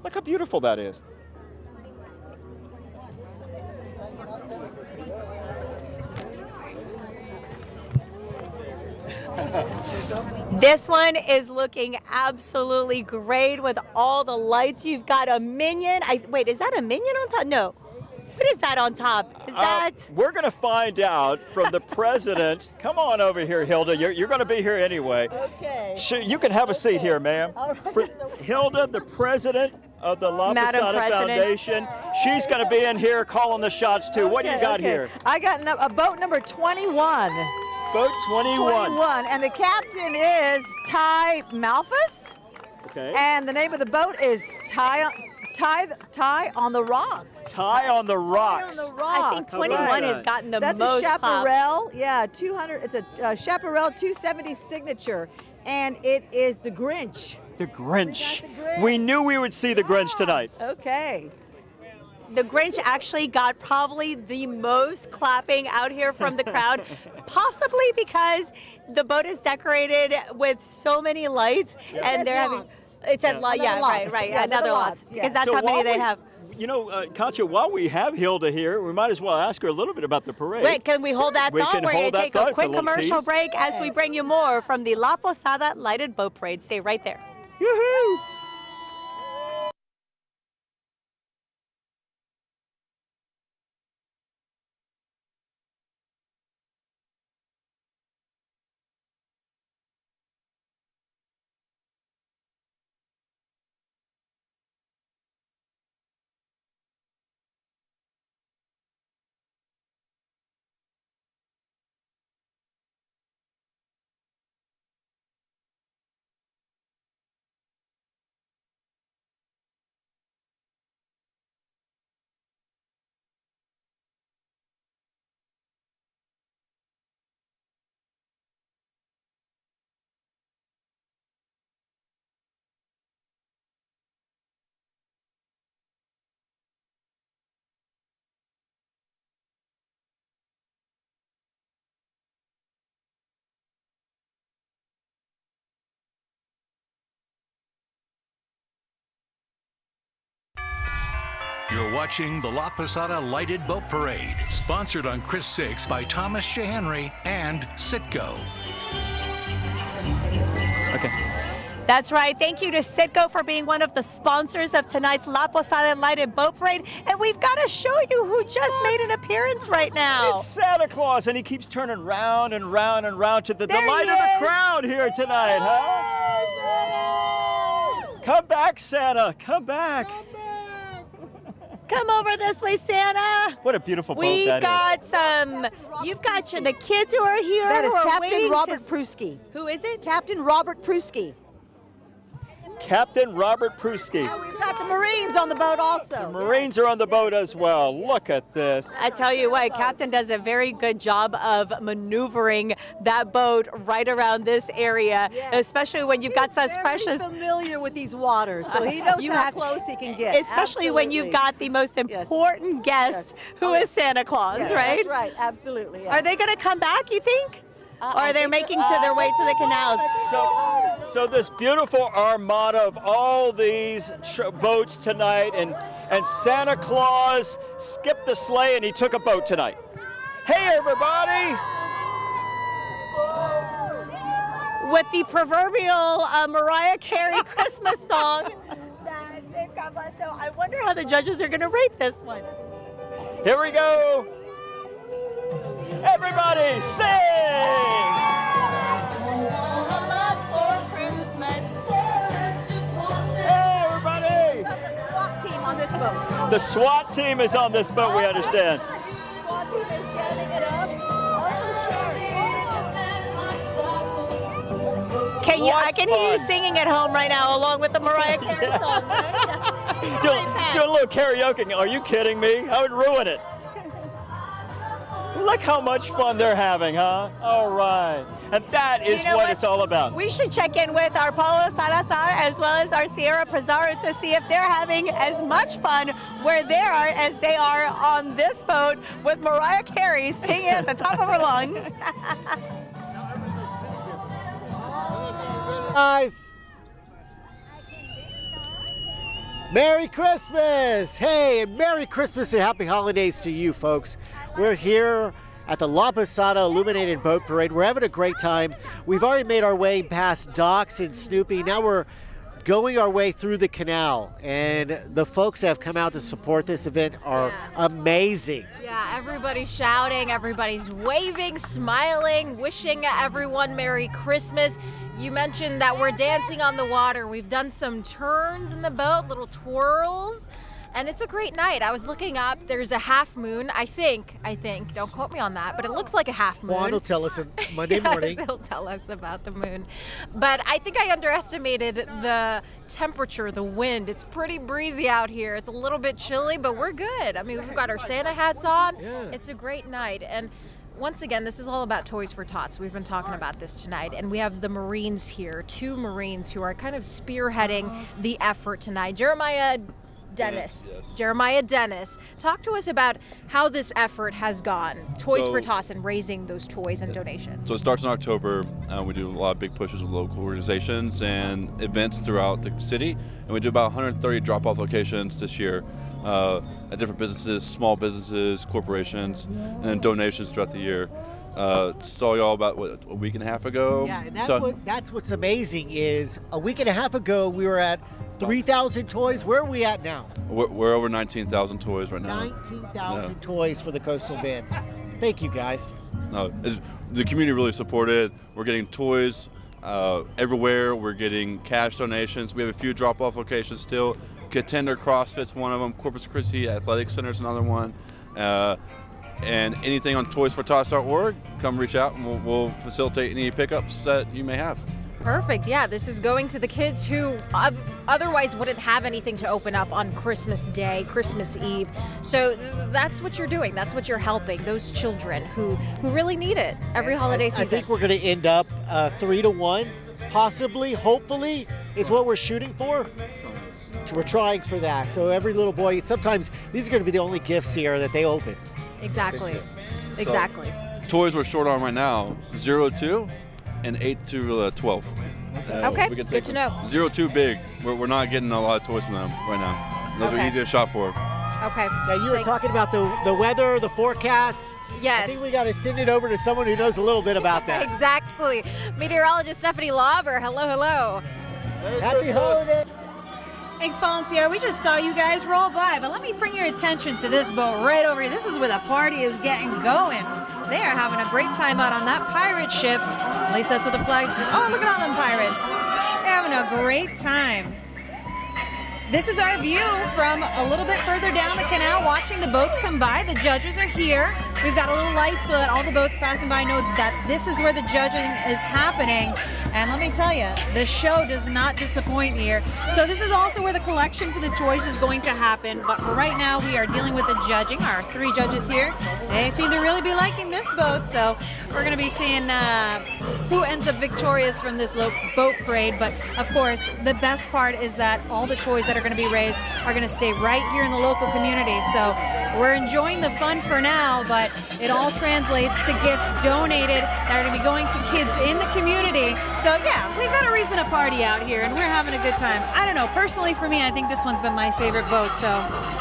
S3: Look how beautiful that is.
S2: This one is looking absolutely great with all the lights. You've got a minion. Wait, is that a minion on top? No. What is that on top? Is that?
S3: We're going to find out from the president. Come on over here, Hilda. You're going to be here anyway.
S2: Okay.
S3: You can have a seat here, ma'am.
S2: All right.
S3: For Hilda, the president of the La
S2: Madam
S3: Posada
S2: President.
S3: Foundation, she's going to be in here calling the shots too. What do you got here?
S7: I got a boat number 21.
S3: Boat 21.
S7: 21. And the captain is Ty Malthus.
S3: Okay.
S7: And the name of the boat is Ty on the Rocks.
S3: Tie on the rocks.
S7: On the
S2: I
S7: Rocks.
S2: think 21
S3: Right.
S2: has gotten the
S7: That's
S2: most
S7: a
S2: claps.
S7: chaparral. Yeah, 200. It's a chaparral 270 signature. And it is the Grinch.
S3: The Grinch.
S7: We got the Grinch.
S3: We knew we would see the Grinch tonight.
S7: Okay.
S2: The Grinch actually got probably the most clapping out here from the crowd, possibly because the boat is decorated with so many lights, and they're having.
S7: lots.
S2: It's at
S7: Another
S2: yeah,
S7: lots.
S2: right,
S7: Yeah,
S2: another
S7: another
S2: lots,
S7: lots,
S2: because
S7: yeah.
S2: that's
S3: So
S2: how many
S3: while
S2: they
S3: we-
S2: have.
S3: You know, Katya, while we have Hilda here, we might as well ask her a little bit about the parade.
S2: Wait, can we hold that
S3: We
S2: thought?
S3: can
S2: We're going
S3: hold
S2: to
S3: that
S2: take
S3: thought.
S2: a
S3: It's a
S2: quick
S3: little
S2: commercial
S3: tease.
S2: break as we bring you more from the La Posada Lighted Boat Parade. Stay right there.
S3: Yoo-hoo!
S1: You're watching the La Posada Lighted Boat Parade, sponsored on Chris 6 by Thomas J. Henry and Citgo.
S3: Okay.
S2: That's right. Thank you to Citgo for being one of the sponsors of tonight's La Posada Lighted Boat Parade. And we've got to show you who just made an appearance right now.
S3: It's Santa Claus, and he keeps turning round and round and round to the
S2: There
S3: delight
S2: he
S3: of the
S2: is.
S3: crowd here tonight, huh? Come back, Santa. Come back.
S2: Come over this way, Santa.
S3: What a beautiful boat
S2: We
S3: that
S2: got
S3: is.
S2: you've got the kids who are here.
S7: That is
S2: who are
S7: Captain
S2: waiting
S7: Robert
S2: to-
S7: Prusky.
S2: Who is it?
S7: Captain Robert Prusky.
S3: Captain Robert Prusky.
S7: We've got the Marines on the boat also.
S3: The Marines are on the boat as well. Look at this.
S2: I tell you what, Captain does a very good job of maneuvering that boat right around this area,
S7: Yes.
S2: especially when you've got such
S7: He's
S2: precious.
S7: very familiar with these waters, so he knows
S2: You
S7: how
S2: have-
S7: close he can get.
S2: Especially when you've
S7: Absolutely.
S2: got the most important guest,
S7: Yes.
S2: who is Santa Claus,
S7: Yes,
S2: right?
S7: That's right, absolutely. Yes.
S2: Are they going to come back, you think? Or
S7: I
S2: are they
S7: think
S2: making to their way to the canals?
S3: So this beautiful armada of all these boats tonight, and Santa Claus skipped the sleigh and he took a boat tonight. Hey, everybody!
S2: With the proverbial Mariah Carey Christmas song. So I wonder how the judges are going to rate this one.
S3: Here we go. Everybody sing! Hey, everybody!
S7: SWAT team on this boat.
S3: The SWAT team is on this boat, we understand.
S2: I can hear you singing at home right now along with the Mariah Carey song, right?
S3: Doing a little karaoke. Are you kidding me? I would ruin it. Look how much fun they're having, huh? All right. And that is
S2: You know
S3: what
S2: what?
S3: it's all about.
S2: We should check in with our Paulo Salazar as well as our Sierra Pizarro to see if they're having as much fun where they are as they are on this boat with Mariah Carey singing at the top of her lungs.
S4: Guys, Merry Christmas! Hey, and Merry Christmas and Happy Holidays to you folks. We're here at the La Posada Illuminated Boat Parade. We're having a great time. We've already made our way past Docks and Snoopy. Now we're going our way through the canal, and the folks that have come out to support this event are amazing.
S5: Yeah, everybody's shouting, everybody's waving, smiling, wishing everyone Merry Christmas. You mentioned that we're dancing on the water. We've done some turns in the boat, little twirls, and it's a great night. I was looking up, there's a half moon, I think, don't quote me on that, but it looks like a half moon.
S4: Juan will tell us on Monday
S5: Yes,
S4: morning.
S5: he'll tell us about the moon. But I think I underestimated the temperature, the wind. It's pretty breezy out here. It's a little bit chilly, but we're good. I mean, we've got our Santa hats on.
S4: Yeah.
S5: It's a great night. And once again, this is all about Toys for Tots. We've been talking about this tonight, and we have the Marines here, 2 Marines who are kind of spearheading the effort tonight. Jeremiah Dennis. Talk to us about how this effort has gone, Toys for Tots, and raising those toys and donations.
S8: So it starts in October. We do a lot of big pushes with local organizations and events throughout the city, and we do about 130 drop-off locations this year at different businesses, small businesses, corporations, and then donations throughout the year. Saw y'all about a week and a half ago.
S4: Yeah, and that's what's amazing is a week and a half ago we were at 3,000 toys. Where are we at now?
S8: We're over 19,000 toys right now.
S4: 19,000 toys for the Coastal Bend. Thank you, guys.
S8: The community really supported. We're getting toys everywhere. We're getting cash donations. We have a few drop-off locations still. Contender CrossFit's one of them. Corpus Christi Athletic Center's another one. And anything on toysfortots.org, come reach out and we'll facilitate any pickups that you may have.
S5: Perfect. Yeah, this is going to the kids who otherwise wouldn't have anything to open up on Christmas Day, Christmas Eve. So that's what you're doing. That's what you're helping those children who really need it every holiday season.
S4: I think we're going to end up 3-1, possibly, hopefully, is what we're shooting for. We're trying for that. So every little boy, sometimes these are going to be the only gifts here that they open.
S5: Exactly.
S8: Toys we're short on right now, 0-2 and 8-12.
S5: Okay,
S8: we can
S5: good
S8: take
S5: to
S8: them.
S5: know.
S8: 0-2 big. We're not getting a lot of toys from them right now. Those are
S5: Okay.
S8: easy to shop for.
S5: Okay.
S4: Yeah, you were talking about the weather, the forecast.
S5: Yes.
S4: I think we got to send it over to someone who knows a little bit about that.
S5: Exactly. Meteorologist Stephanie Lauber. Hello, hello.
S4: Happy holidays.
S6: Thanks, Paul and Sierra. We just saw you guys roll by, but let me bring your attention to this boat right over here. This is where the party is getting going. They are having a great time out on that pirate ship. At least that's what the flag says. Oh, look at all them pirates. They're having a great time. This is our view from a little bit further down the canal, watching the boats come by. The judges are here. We've got a little light so that all the boats passing by know that this is where the judging is happening. And let me tell you, the show does not disappoint here. So this is also where the collection for the toys is going to happen. But for right now, we are dealing with the judging. Our 3 judges here, they seem to really be liking this boat. So we're going to be seeing who ends up victorious from this boat parade. But of course, the best part is that all the toys that are going to be raised are going to stay right here in the local community. So we're enjoying the fun for now, but it all translates to gifts donated that are going to be going to kids in the community. So yeah, we've got a reason to party out here, and we're having a good time. I don't know, personally for me, I think this one's been my favorite boat, so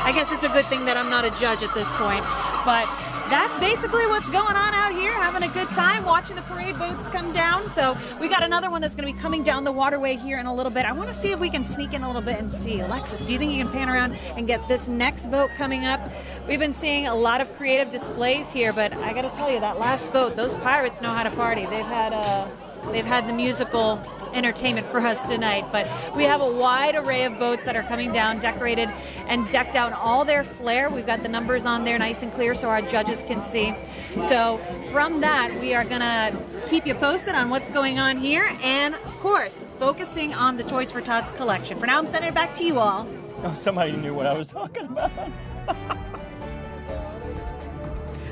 S6: I guess it's a good thing that I'm not a judge at this point. But that's basically what's going on out here, having a good time, watching the parade boats come down. So we got another one that's going to be coming down the waterway here in a little bit. I want to see if we can sneak in a little bit and see. Alexis, do you think you can pan around and get this next boat coming up? We've been seeing a lot of creative displays here, but I got to tell you, that last boat, those pirates know how to party. They've had the musical entertainment for us tonight, but we have a wide array of boats that are coming down, decorated and decked out in all their flair. We've got the numbers on there nice and clear so our judges can see. So from that, we are gonna keep you posted on what's going on here, and of course, focusing on the Toys for Tots collection. For now, I'm sending it back to you all.
S3: Oh, somebody knew what I was talking about.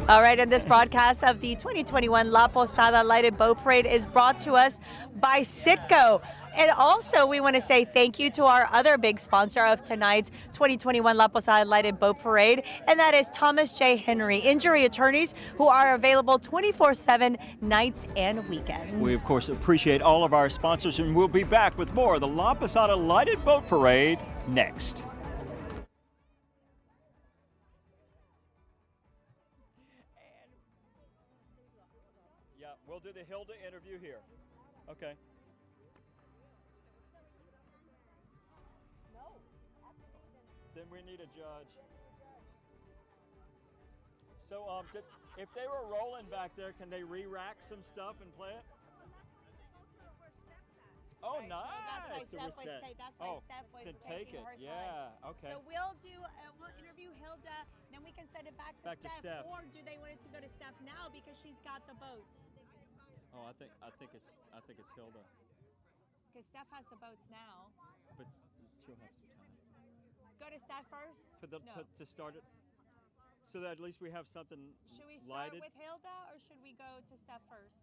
S2: All right, and this broadcast of the 2021 La Posada Lighted Boat Parade is brought to us by Citgo. And also, we want to say thank you to our other big sponsor of tonight's 2021 La Posada Lighted Boat Parade, and that is Thomas J. Henry, injury attorneys who are available 24/7 nights and weekends.
S3: We, of course, appreciate all of our sponsors, and we'll be back with more of the La Posada Lighted Boat Parade next. Yeah, we'll do the Hilde interview here. Okay. Then we need a judge. So, if they were rolling back there, can they re-rack some stuff and play it? Oh,
S2: Right,
S3: nice.
S2: So that's why Steph was taking her time.
S3: Yeah. Okay.
S2: So we'll interview Hilda, then we can send it back to Steph. Or do they want us to go to Steph now because she's got the boats?
S3: Oh, I think it's Hilda.
S2: Because Steph has the boats now.
S3: But she'll have some time.
S2: Go to Steph first?
S3: To start it, so that at least we have something
S2: Should we start
S3: lighted.
S2: with Hilda, or should we go to Steph first?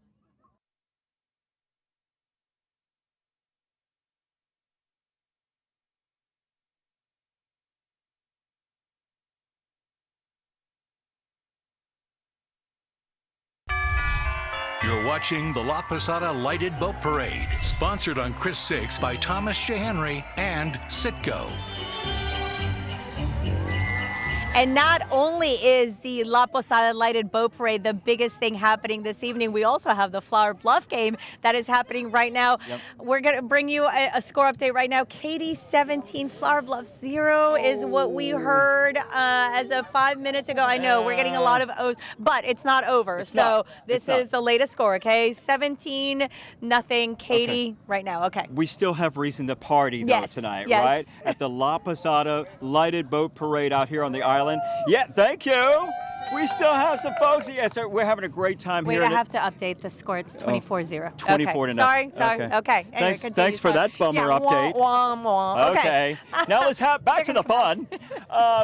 S1: You're watching the La Posada Lighted Boat Parade, sponsored on Chris 6 by Thomas J. Henry and Citgo.
S2: And not only is the La Posada Lighted Boat Parade the biggest thing happening this evening, we also have the Flower Bluff game that is happening right now.
S3: Yep.
S2: We're going to bring you a score update right now. Katy 17, Flower Bluff 0 is what we heard as of 5 minutes ago. I know we're getting a lot of O's, but it's not over. This is the latest score, okay? 17-0 Katy right now. Okay.
S3: We still have reason to party though tonight, right? At the La Posada Lighted Boat Parade out here on the island. Yeah, thank you. We still have some folks. Yes, sir, we're having a great time here.
S2: Wait, I have to update the score. It's 24-0.
S3: 24-0.
S2: Sorry. Okay. Anyway,
S3: Thanks for that bummer update. Okay. Now let's back to the fun.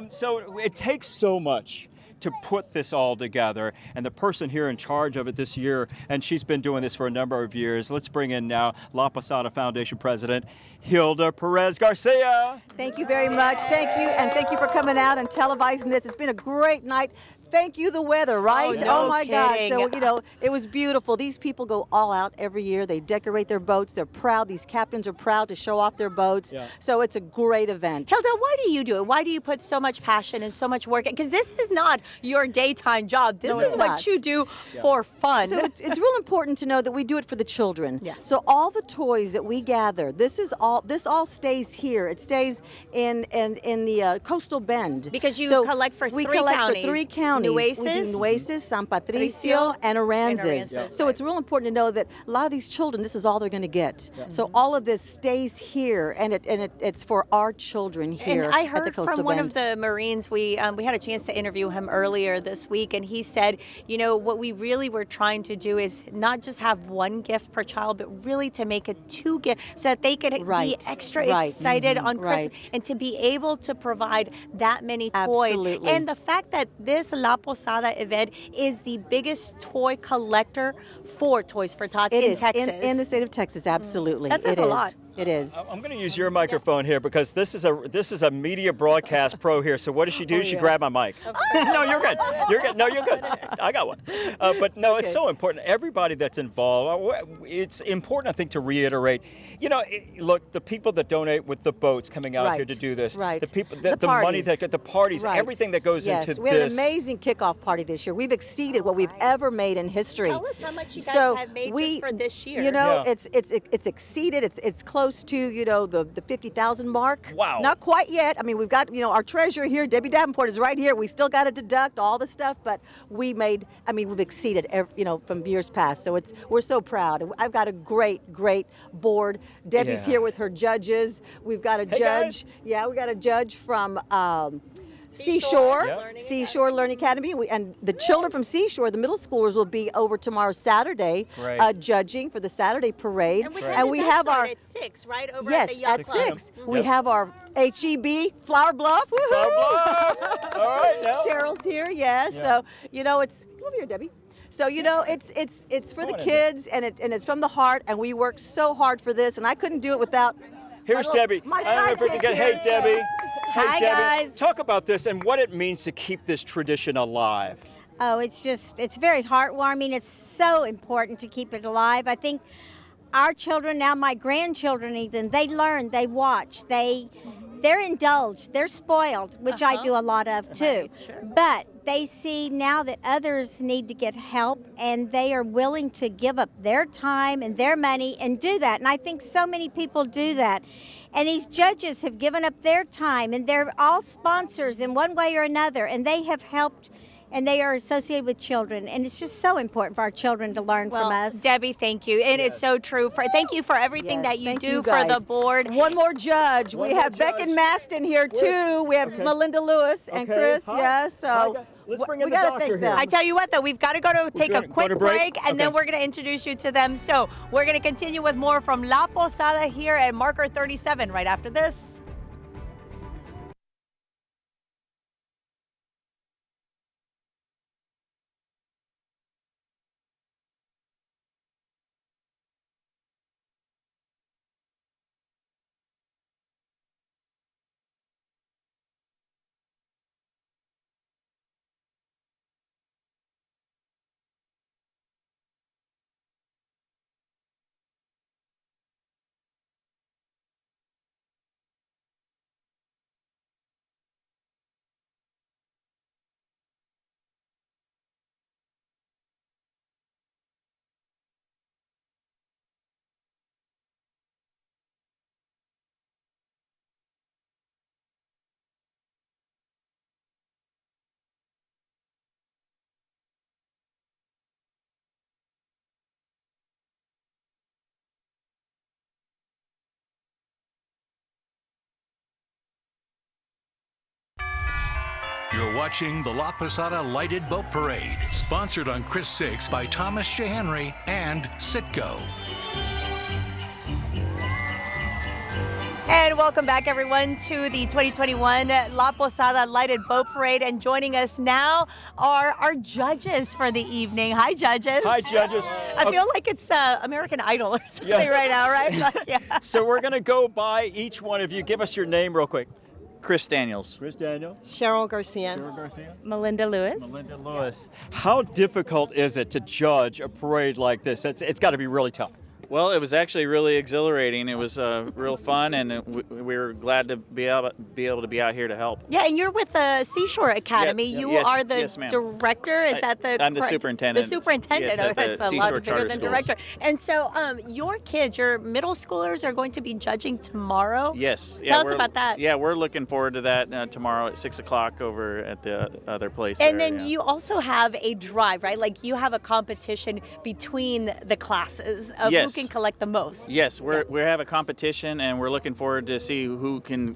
S3: So it takes so much to put this all together, and the person here in charge of it this year, and she's been doing this for a number of years. Let's bring in now La Posada Foundation President Hilda Perez Garcia.
S7: Thank you very much. Thank you, and thank you for coming out and televising this. It's been a great night. thank you, the weather, right?
S2: no
S7: my
S2: kidding.
S7: God. So, it was beautiful. These people go all out every year. They decorate their boats. They're proud. These captains are proud to show off their boats.
S3: Yeah.
S7: So it's a great event.
S2: Hilda, why do you do it? Why do you put so much passion and so much work? Because this is not your daytime job. This
S7: No,
S2: is
S7: it's
S2: what
S7: not.
S2: you do for fun.
S7: So it's real important to know that we do it for the children.
S2: Yeah.
S7: So all the toys that we gather, this all stays here. It stays in the coastal bend.
S2: Because you
S7: So
S2: collect for
S7: we
S2: three
S7: collect
S2: counties.
S7: for 3 counties.
S2: Nueces,
S7: we do Nueces, San
S2: Patricio,
S7: Patricio, and Aransas.
S2: Yeah.
S7: So it's real important to know that a lot of these children, this is all they're going to get. So all of this stays here, and it's for our children here.
S2: And I
S7: at the
S2: heard
S7: coastal
S2: from one
S7: bend.
S2: of the Marines, we had a chance to interview him earlier this week, and he said, what we really were trying to do is not just have one gift per child, but really to make it 2 gifts so that they could be extra excited on Christmas and to be able to provide that many toys.
S7: Absolutely.
S2: And the fact that this La Posada event is the biggest toy collector for Toys for Tots
S7: It
S2: in
S7: is
S2: Texas.
S7: in the state of Texas. Absolutely,
S2: That says
S7: it
S2: a
S7: is.
S2: lot.
S7: It is.
S3: I'm going to use your microphone here because this is a media broadcast pro here. So what does she do? She grab my mic. No, you're good. You're good. No, you're good. I got one. But no, it's so important. Everybody that's involved. It's important, I think, to reiterate. Look, the people that donate with the boats coming out here to do this.
S7: Right.
S3: The people,
S7: The
S3: the money
S7: parties.
S3: that get the parties,
S7: Right.
S3: everything that goes
S7: Yes,
S3: into
S7: we had an
S3: this.
S7: amazing kickoff party this year. We've exceeded what we've ever made in history.
S2: Tell us how much you guys
S7: So
S2: have made
S7: we,
S2: just for this year.
S3: Yeah.
S7: it's exceeded. It's close to the 50,000 mark.
S3: Wow.
S7: Not quite yet. I mean, we've got our treasurer here, Debbie Davenport, is right here. We still got to deduct all the stuff, but we've exceeded from years past. So we're so proud. I've got a great board. Debbie's here with her judges. We've got a
S3: Hey,
S7: judge.
S3: guys.
S7: Yeah, we got a judge from Seashore Learning Academy. And the children from Seashore, the middle schoolers, will be over tomorrow, Saturday,
S3: Great.
S7: judging for the Saturday parade.
S2: And what time
S7: we
S2: does that
S7: have
S2: start?
S7: our
S2: At 6, right? Over
S7: yes
S2: at the Yacht
S7: at
S2: Club.
S7: 6. We have our HEB Flower Bluff. Woohoo!
S3: Flower Bluff. All right, now.
S7: Cheryl's here, yes.
S3: Yeah.
S7: So it's come over here, Debbie. So it's for the
S3: on in.
S7: kids, and it's from the heart, and we work so hard for this, and I couldn't do it without.
S3: Here's
S7: my
S3: Debbie.
S7: my
S3: I don't know if we can
S7: sidekick
S3: get. Hey,
S7: here.
S3: Debbie. Hey,
S9: Hi,
S3: Debbie.
S9: guys.
S3: Talk about this and what it means to keep this tradition alive.
S9: Oh, it's very heartwarming. It's so important to keep it alive. I think our children, now my grandchildren even, they learn, they watch, they're indulged, they're spoiled, which I do a lot of too.
S2: Right, sure.
S9: But they see now that others need to get help, and they are willing to give up their time and their money and do that. And I think so many people do that. And these judges have given up their time, and they're all sponsors in one way or another, and they have helped, and they are associated with children. And it's just so important for our children to learn from us.
S2: Debbie, thank you. And it's so true. Thank you for everything
S7: Yes,
S2: that you
S7: thank
S2: do
S7: you
S2: for
S7: guys.
S2: the board.
S7: One more judge.
S3: One
S7: We
S3: more
S7: have Beck
S3: judge.
S7: and Maston here too. We have Melinda Lewis and
S3: Okay.
S7: Chris.
S3: Hi.
S7: Yes.
S3: Hi,
S7: So
S3: guys. Let's bring in
S7: we
S3: the
S7: gotta
S3: doctor
S7: thank
S3: here.
S7: them.
S2: I tell you what, though, we've got to go to take a
S3: go
S2: quick
S3: to break?
S2: and then
S3: Okay.
S2: we're going to introduce you to them. So we're going to continue with more from La Posada here at Marker 37 right after this.
S1: You're watching the La Posada Lighted Boat Parade, sponsored on Chris 6 by Thomas J. Henry and Citgo.
S2: And welcome back, everyone, to the 2021 La Posada Lighted Boat Parade. And joining us now are our judges for the evening. Hi, judges.
S3: Hi, judges.
S2: I feel like it's American Idol or something
S3: Yeah.
S2: right now, right? Like, yeah.
S3: So we're going to go by each one of you. Give us your name real quick.
S10: Chris Daniels.
S3: Chris Daniel.
S11: Cheryl Garcia.
S3: Cheryl Garcia.
S12: Melinda Lewis.
S3: Melinda Lewis. How difficult is it to judge a parade like this? It's got to be really tough.
S10: Well, it was actually really exhilarating. It was real fun, and we were glad to be able to be out here to help.
S2: Yeah, and you're with the Seashore Academy. You
S10: yes,
S2: are the
S10: yes, ma'am.
S2: director. Is that the?
S10: I'm the
S2: correct-
S10: superintendent.
S2: The superintendent.
S10: Yes,
S2: Oh,
S10: at the
S2: that's a
S10: Seashore
S2: lot bigger
S10: Charter
S2: than
S10: Schools.
S2: director. And so, your kids, your middle schoolers, are going to be judging tomorrow.
S10: Yes.
S2: Tell us about that.
S10: Yeah, we're looking forward to that tomorrow at 6 o'clock over at the other place.
S2: And
S10: there,
S2: then
S10: yeah.
S2: you also have a drive, right? Like you have a competition between the classes of who
S10: Yes.
S2: can collect the most.
S10: Yes, we have a competition, and we're looking forward to see who can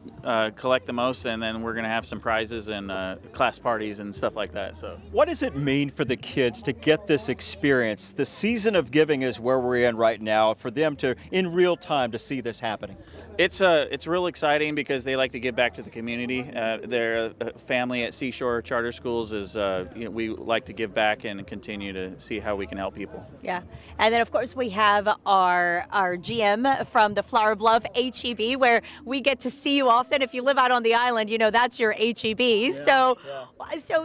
S10: collect the most, and then we're going to have some prizes and class parties and stuff like that. So.
S3: What does it mean for the kids to get this experience? The season of giving is where we're in right now, for them to, in real time, to see this happening.
S10: It's real exciting because they like to give back to the community. Their family at Seashore Charter Schools is, we like to give back and continue to see how we can help people.
S2: Yeah, and then of course we have our GM from the Flower Bluff HEB, where we get to see you often. If you live out on the island, you know that's your HEB. So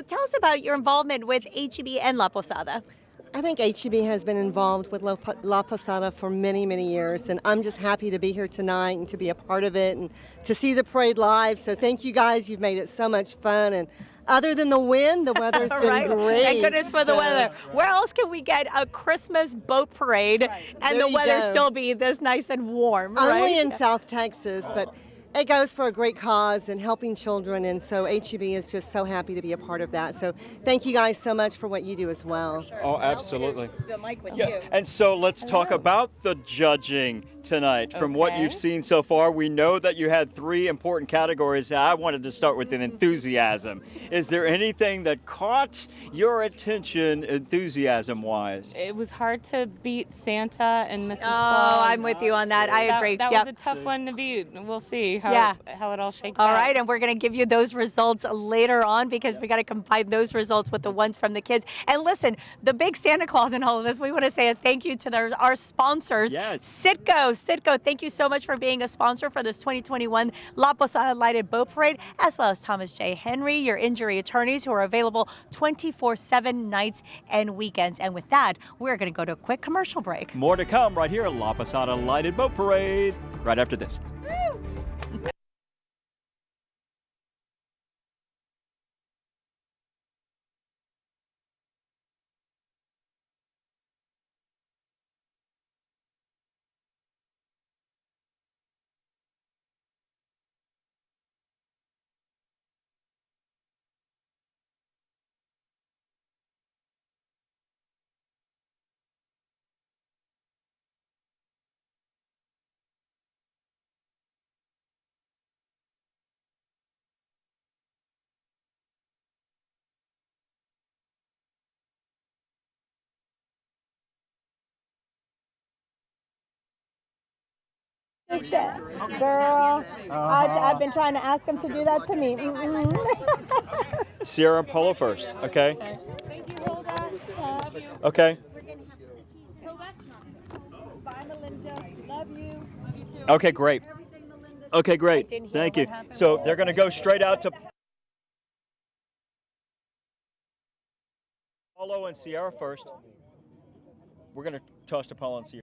S2: tell us about your involvement with HEB and La Posada.
S11: I think HEB has been involved with La Posada for many, many years, and I'm just happy to be here tonight and to be a part of it and to see the parade live. So thank you guys. You've made it so much fun. And other than the wind, the weather's been
S2: Right?
S11: great.
S2: Thank goodness for the weather. Where else can we get a Christmas boat parade and
S11: There
S2: the
S11: you
S2: weather
S11: go.
S2: still be this nice and warm?
S11: Only
S2: right?
S11: in South Texas, but it goes for a great cause and helping children, and so HEB is just so happy to be a part of that. So thank you guys so much for what you do as well.
S3: Oh, absolutely.
S2: The mic with
S3: Yeah,
S2: you.
S3: and so let's talk about the judging tonight. From what you've seen so far, we know that you had 3 important categories. I wanted to start with an enthusiasm. Is there anything that caught your attention enthusiasm-wise?
S12: It was hard to beat Santa and Mrs.
S2: Oh,
S12: Claus.
S2: I'm with you on that. I agree.
S12: That
S2: Yep.
S12: was a tough one to beat. We'll see how it all shakes
S2: All
S12: out.
S2: right, and we're going to give you those results later on because we got to combine those results with the ones from the kids. And listen, the big Santa Claus in all of this, we want to say a thank you to our sponsors.
S3: Yes.
S2: Citgo, thank you so much for being a sponsor for this 2021 La Posada Lighted Boat Parade, as well as Thomas J. Henry, your injury attorneys who are available 24/7 nights and weekends. And with that, we're going to go to a quick commercial break.
S3: More to come right here at La Posada Lighted Boat Parade, right after this.
S2: Girl, I've been trying to ask him to do that to me.
S3: Sierra and Polo first, okay?
S12: Thank you, Hilda. Love you.
S3: Okay.
S7: Bye, Melinda. Love you.
S3: Okay, great. Okay, great.
S2: didn't hear
S3: Thank
S2: what
S3: you.
S2: happened.
S3: So they're going to go straight out to Polo and Sierra first. We're going to toss to Polo and Sierra.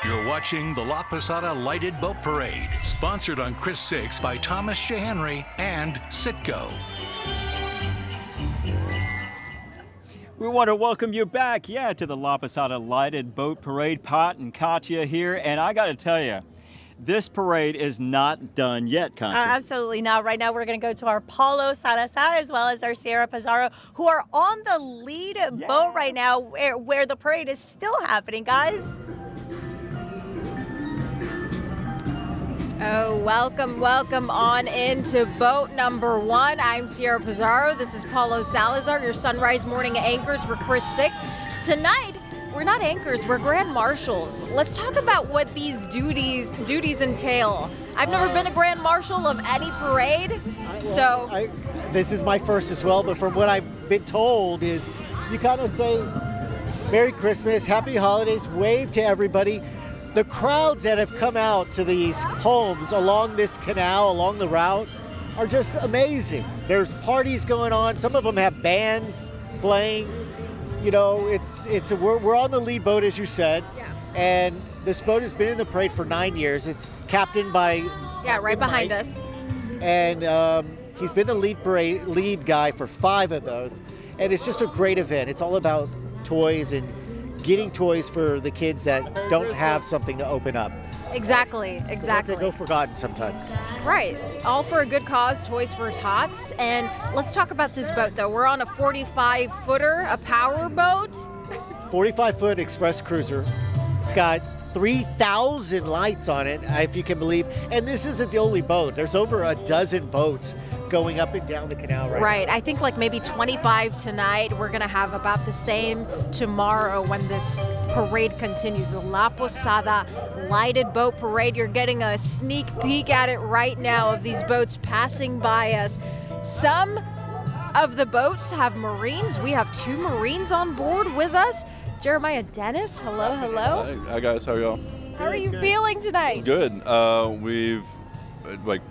S1: You're watching the La Posada Lighted Boat Parade, sponsored on Chris 6 by Thomas J. Henry and Citgo.
S3: We want to welcome you back, to the La Posada Lighted Boat Parade. Pot and Katya here, and I got to tell you, this parade is not done yet, Katya.
S2: Absolutely not. Right now, we're going to go to our Paulo Salazar as well as our Sierra Pizarro, who are on the lead boat right now, where the parade is still happening, guys.
S5: Oh, welcome on into boat number 1. I'm Sierra Pizarro. This is Paulo Salazar, your Sunrise Morning anchors for Chris 6. Tonight, we're not anchors, we're grand marshals. Let's talk about what these duties entail. I've never been a grand marshal of any parade,
S4: this is my first as well, but from what I've been told is you kind of say, Merry Christmas, Happy Holidays, wave to everybody. The crowds that have come out to these homes along this canal, along the route, are just amazing. There's parties going on. Some of them have bands playing. You know, we're on the lead boat, as you said, and this boat has been in the parade for 9 years. It's captained by
S5: right behind us,
S4: and he's been the lead guy for 5 of those, and it's just a great event. It's all about toys and getting toys for the kids that don't have something to open up.
S5: Exactly.
S4: They go forgotten sometimes.
S5: Right. All for a good cause, Toys for Tots. And let's talk about this boat, though. We're on a 45-footer, a power boat.
S4: 45-foot express cruiser. It's got 3,000 lights on it, if you can believe. And this isn't the only boat. There's over a dozen boats going up and down the canal right now.
S5: I think like maybe 25 tonight. We're going to have about the same tomorrow when this parade continues. The La Posada Lighted Boat Parade. You're getting a sneak peek at it right now of these boats passing by us. Some of the boats have Marines. We have 2 Marines on board with us. Jeremiah Dennis, hello.
S8: Hi guys, how are y'all?
S5: How are you feeling tonight?
S8: Good. We've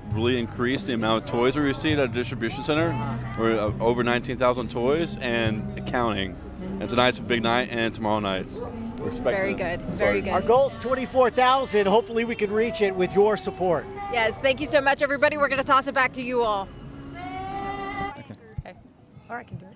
S8: really increased the amount of toys we received at the distribution center. We're over 19,000 toys and counting. And tonight's a big night, and tomorrow night.
S5: Very good.
S4: Our goal is 24,000. Hopefully we can reach it with your support.
S5: Yes, thank you so much, everybody. We're going to toss it back to you all.
S2: Okay. Or I can do it.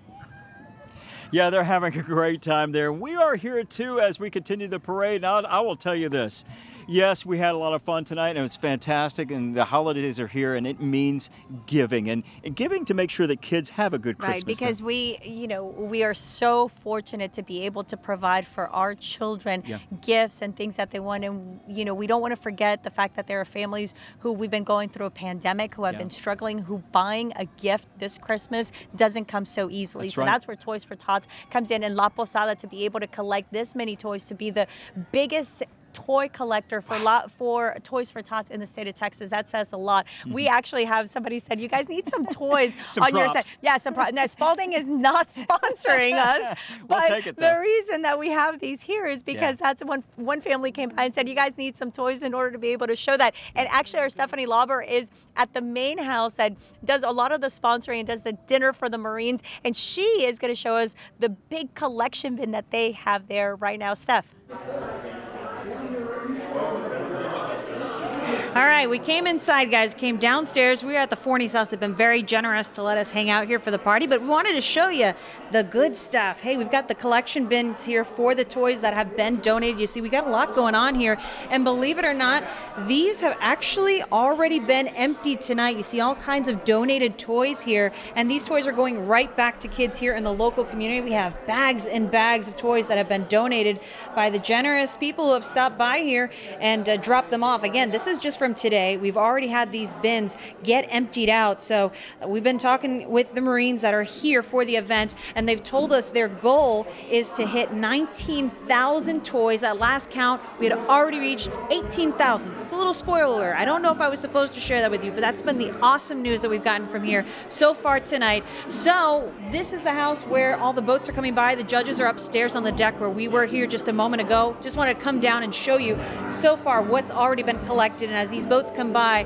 S3: Yeah, they're having a great time there. We are here too as we continue the parade. Now, I will tell you this. Yes, we had a lot of fun tonight, and it was fantastic, and the holidays are here, and it means giving, and giving to make sure that kids have a good Christmas.
S2: Right, because we are so fortunate to be able to provide for our children gifts and things that they want, and we don't want to forget the fact that there are families who we've been going through a pandemic, who have been struggling, who buying a gift this Christmas doesn't come so easily. That's where Toys for Tots comes in, and La Posada to be able to collect this many toys, to be the biggest toy collector for Toys for Tots in the state of Texas. That says a lot. We actually have somebody said, you guys need some toys on your side. Yeah, some props. Now, Spalding is not sponsoring us, but the reason that we have these here is because that's one family came by and said, you guys need some toys in order to be able to show that. And actually, our Stephanie Lauber is at the main house that does a lot of the sponsoring and does the dinner for the Marines, and she is going to show us the big collection bin that they have there right now. Steph.
S6: All right, we came inside, guys, came downstairs. We were at the Forney's house. They've been very generous to let us hang out here for the party, but we wanted to show you the good stuff. Hey, we've got the collection bins here for the toys that have been donated. You see, we got a lot going on here, and believe it or not, these have actually already been emptied tonight. You see all kinds of donated toys here, and these toys are going right back to kids here in the local community. We have bags and bags of toys that have been donated by the generous people who have stopped by here and dropped them off. Again, this is just from today. We've already had these bins get emptied out. So we've been talking with the Marines that are here for the event, and they've told us their goal is to hit 19,000 toys. At last count, we had already reached 18,000. So it's a little spoiler. I don't know if I was supposed to share that with you, but that's been the awesome news that we've gotten from here so far tonight. So this is the house where all the boats are coming by. The judges are upstairs on the deck where we were here just a moment ago. Just wanted to come down and show you so far what's already been collected. And as these boats come by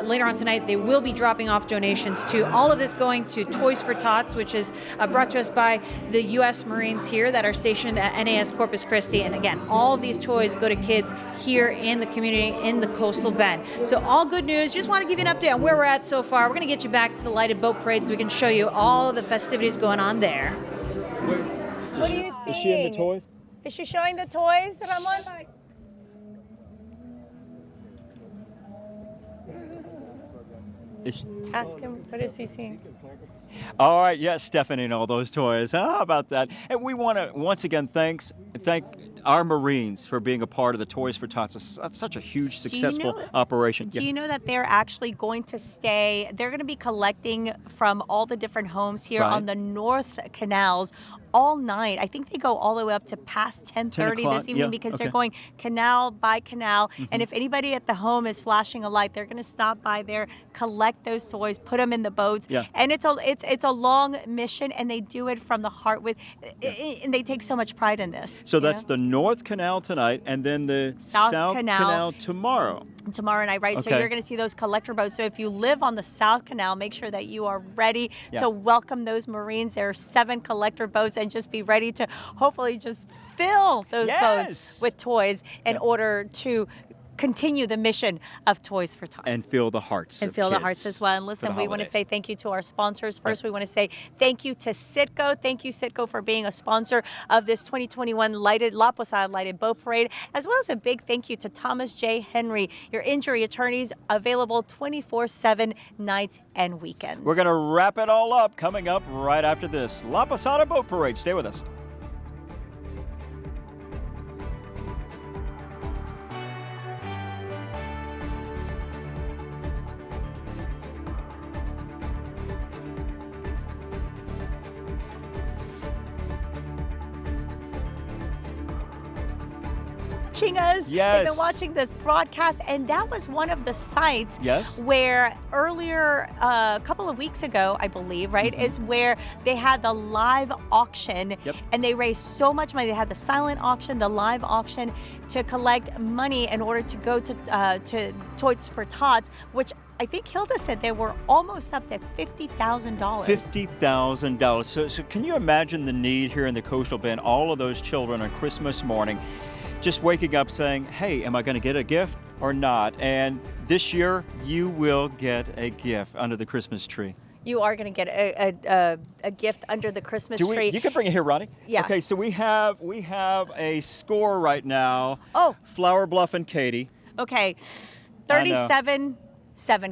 S6: later on tonight, they will be dropping off donations too. All of this going to Toys for Tots, which is brought to us by the U.S. Marines here that are stationed at NAS Corpus Christi. And again, all of these toys go to kids here in the community in the Coastal Bend. So all good news. Just want to give you an update on where we're at so far. We're going to get you back to the Lighted Boat Parade so we can show you all of the festivities going on there.
S3: Is she in the
S2: seeing?
S3: toys?
S2: Is she showing the toys, Ramon? Ask him, what is he seeing?
S3: All right, yes, Stephanie and all those toys. How about that? And we want to once again thank our Marines for being a part of the Toys for Tots. It's such a huge, successful operation.
S2: Do you know that they're actually going to stay? They're going to be collecting from all the different homes here on the North Canals all night. I think they go all the way up to past 10:30 this evening because they're going canal by canal. And if anybody at the home is flashing a light, they're going to stop by there, collect those toys, put them in the boats. And it's a long mission, and they do it from the heart and they take so much pride in this.
S3: So that's the North Canal tonight, and then the South Canal tomorrow.
S2: Tomorrow night, right? So you're going to see those collector boats. So if you live on the South Canal, make sure that you are ready to welcome those Marines. There are 7 collector boats, and just be ready to hopefully just fill those boats with toys in order to continue the mission of Toys for Tots.
S3: And fill the hearts
S2: And
S3: of
S2: fill the
S3: kids
S2: hearts as well. And listen,
S3: for the
S2: we want to
S3: holidays.
S2: say thank you to our sponsors. First, we want to say thank you to Citgo. Thank you, Citgo, for being a sponsor of this 2021 La Posada Lighted Boat Parade, as well as a big thank you to Thomas J. Henry, your injury attorneys, available 24/7 nights and weekends.
S3: We're going to wrap it all up coming up right after this. La Posada Boat Parade. Stay with us.
S2: Watching us.
S3: Yes.
S2: They've been watching this broadcast, and that was one of the sites
S3: Yes.
S2: where earlier, a couple of weeks ago, I believe, right, is where they had the live auction, and they raised so much money. They had the silent auction, the live auction, to collect money in order to go to Toys for Tots, which I think Hilda said they were almost up to $50,000.
S3: $50,000. So can you imagine the need here in the Coastal Bend? All of those children on Christmas morning just waking up saying, hey, am I going to get a gift or not? And this year, you will get a gift under the Christmas tree.
S2: You are going to get a gift under the Christmas tree.
S3: You can bring it here, Ronnie.
S2: Yeah.
S3: Okay, so we have a score right now.
S2: Oh.
S3: Flower Bluff and Katie.
S2: Okay, 37-7.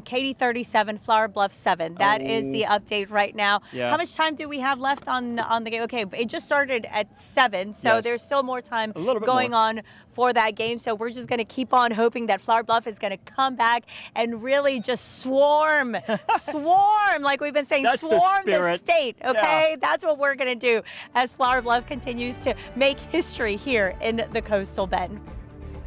S2: Katie 37, Flower Bluff 7. That is the update right now.
S3: Yeah.
S2: How much time do we have left on the game? Okay, it just started at 7, so there's still more time going on for that game. So we're just going to keep on hoping that Flower Bluff is going to come back and really just swarm, like we've been saying,
S3: That's
S2: swarm the
S3: spirit.
S2: state. Okay,
S3: Yeah.
S2: that's what we're going to do as Flower Bluff continues to make history here in the Coastal Bend.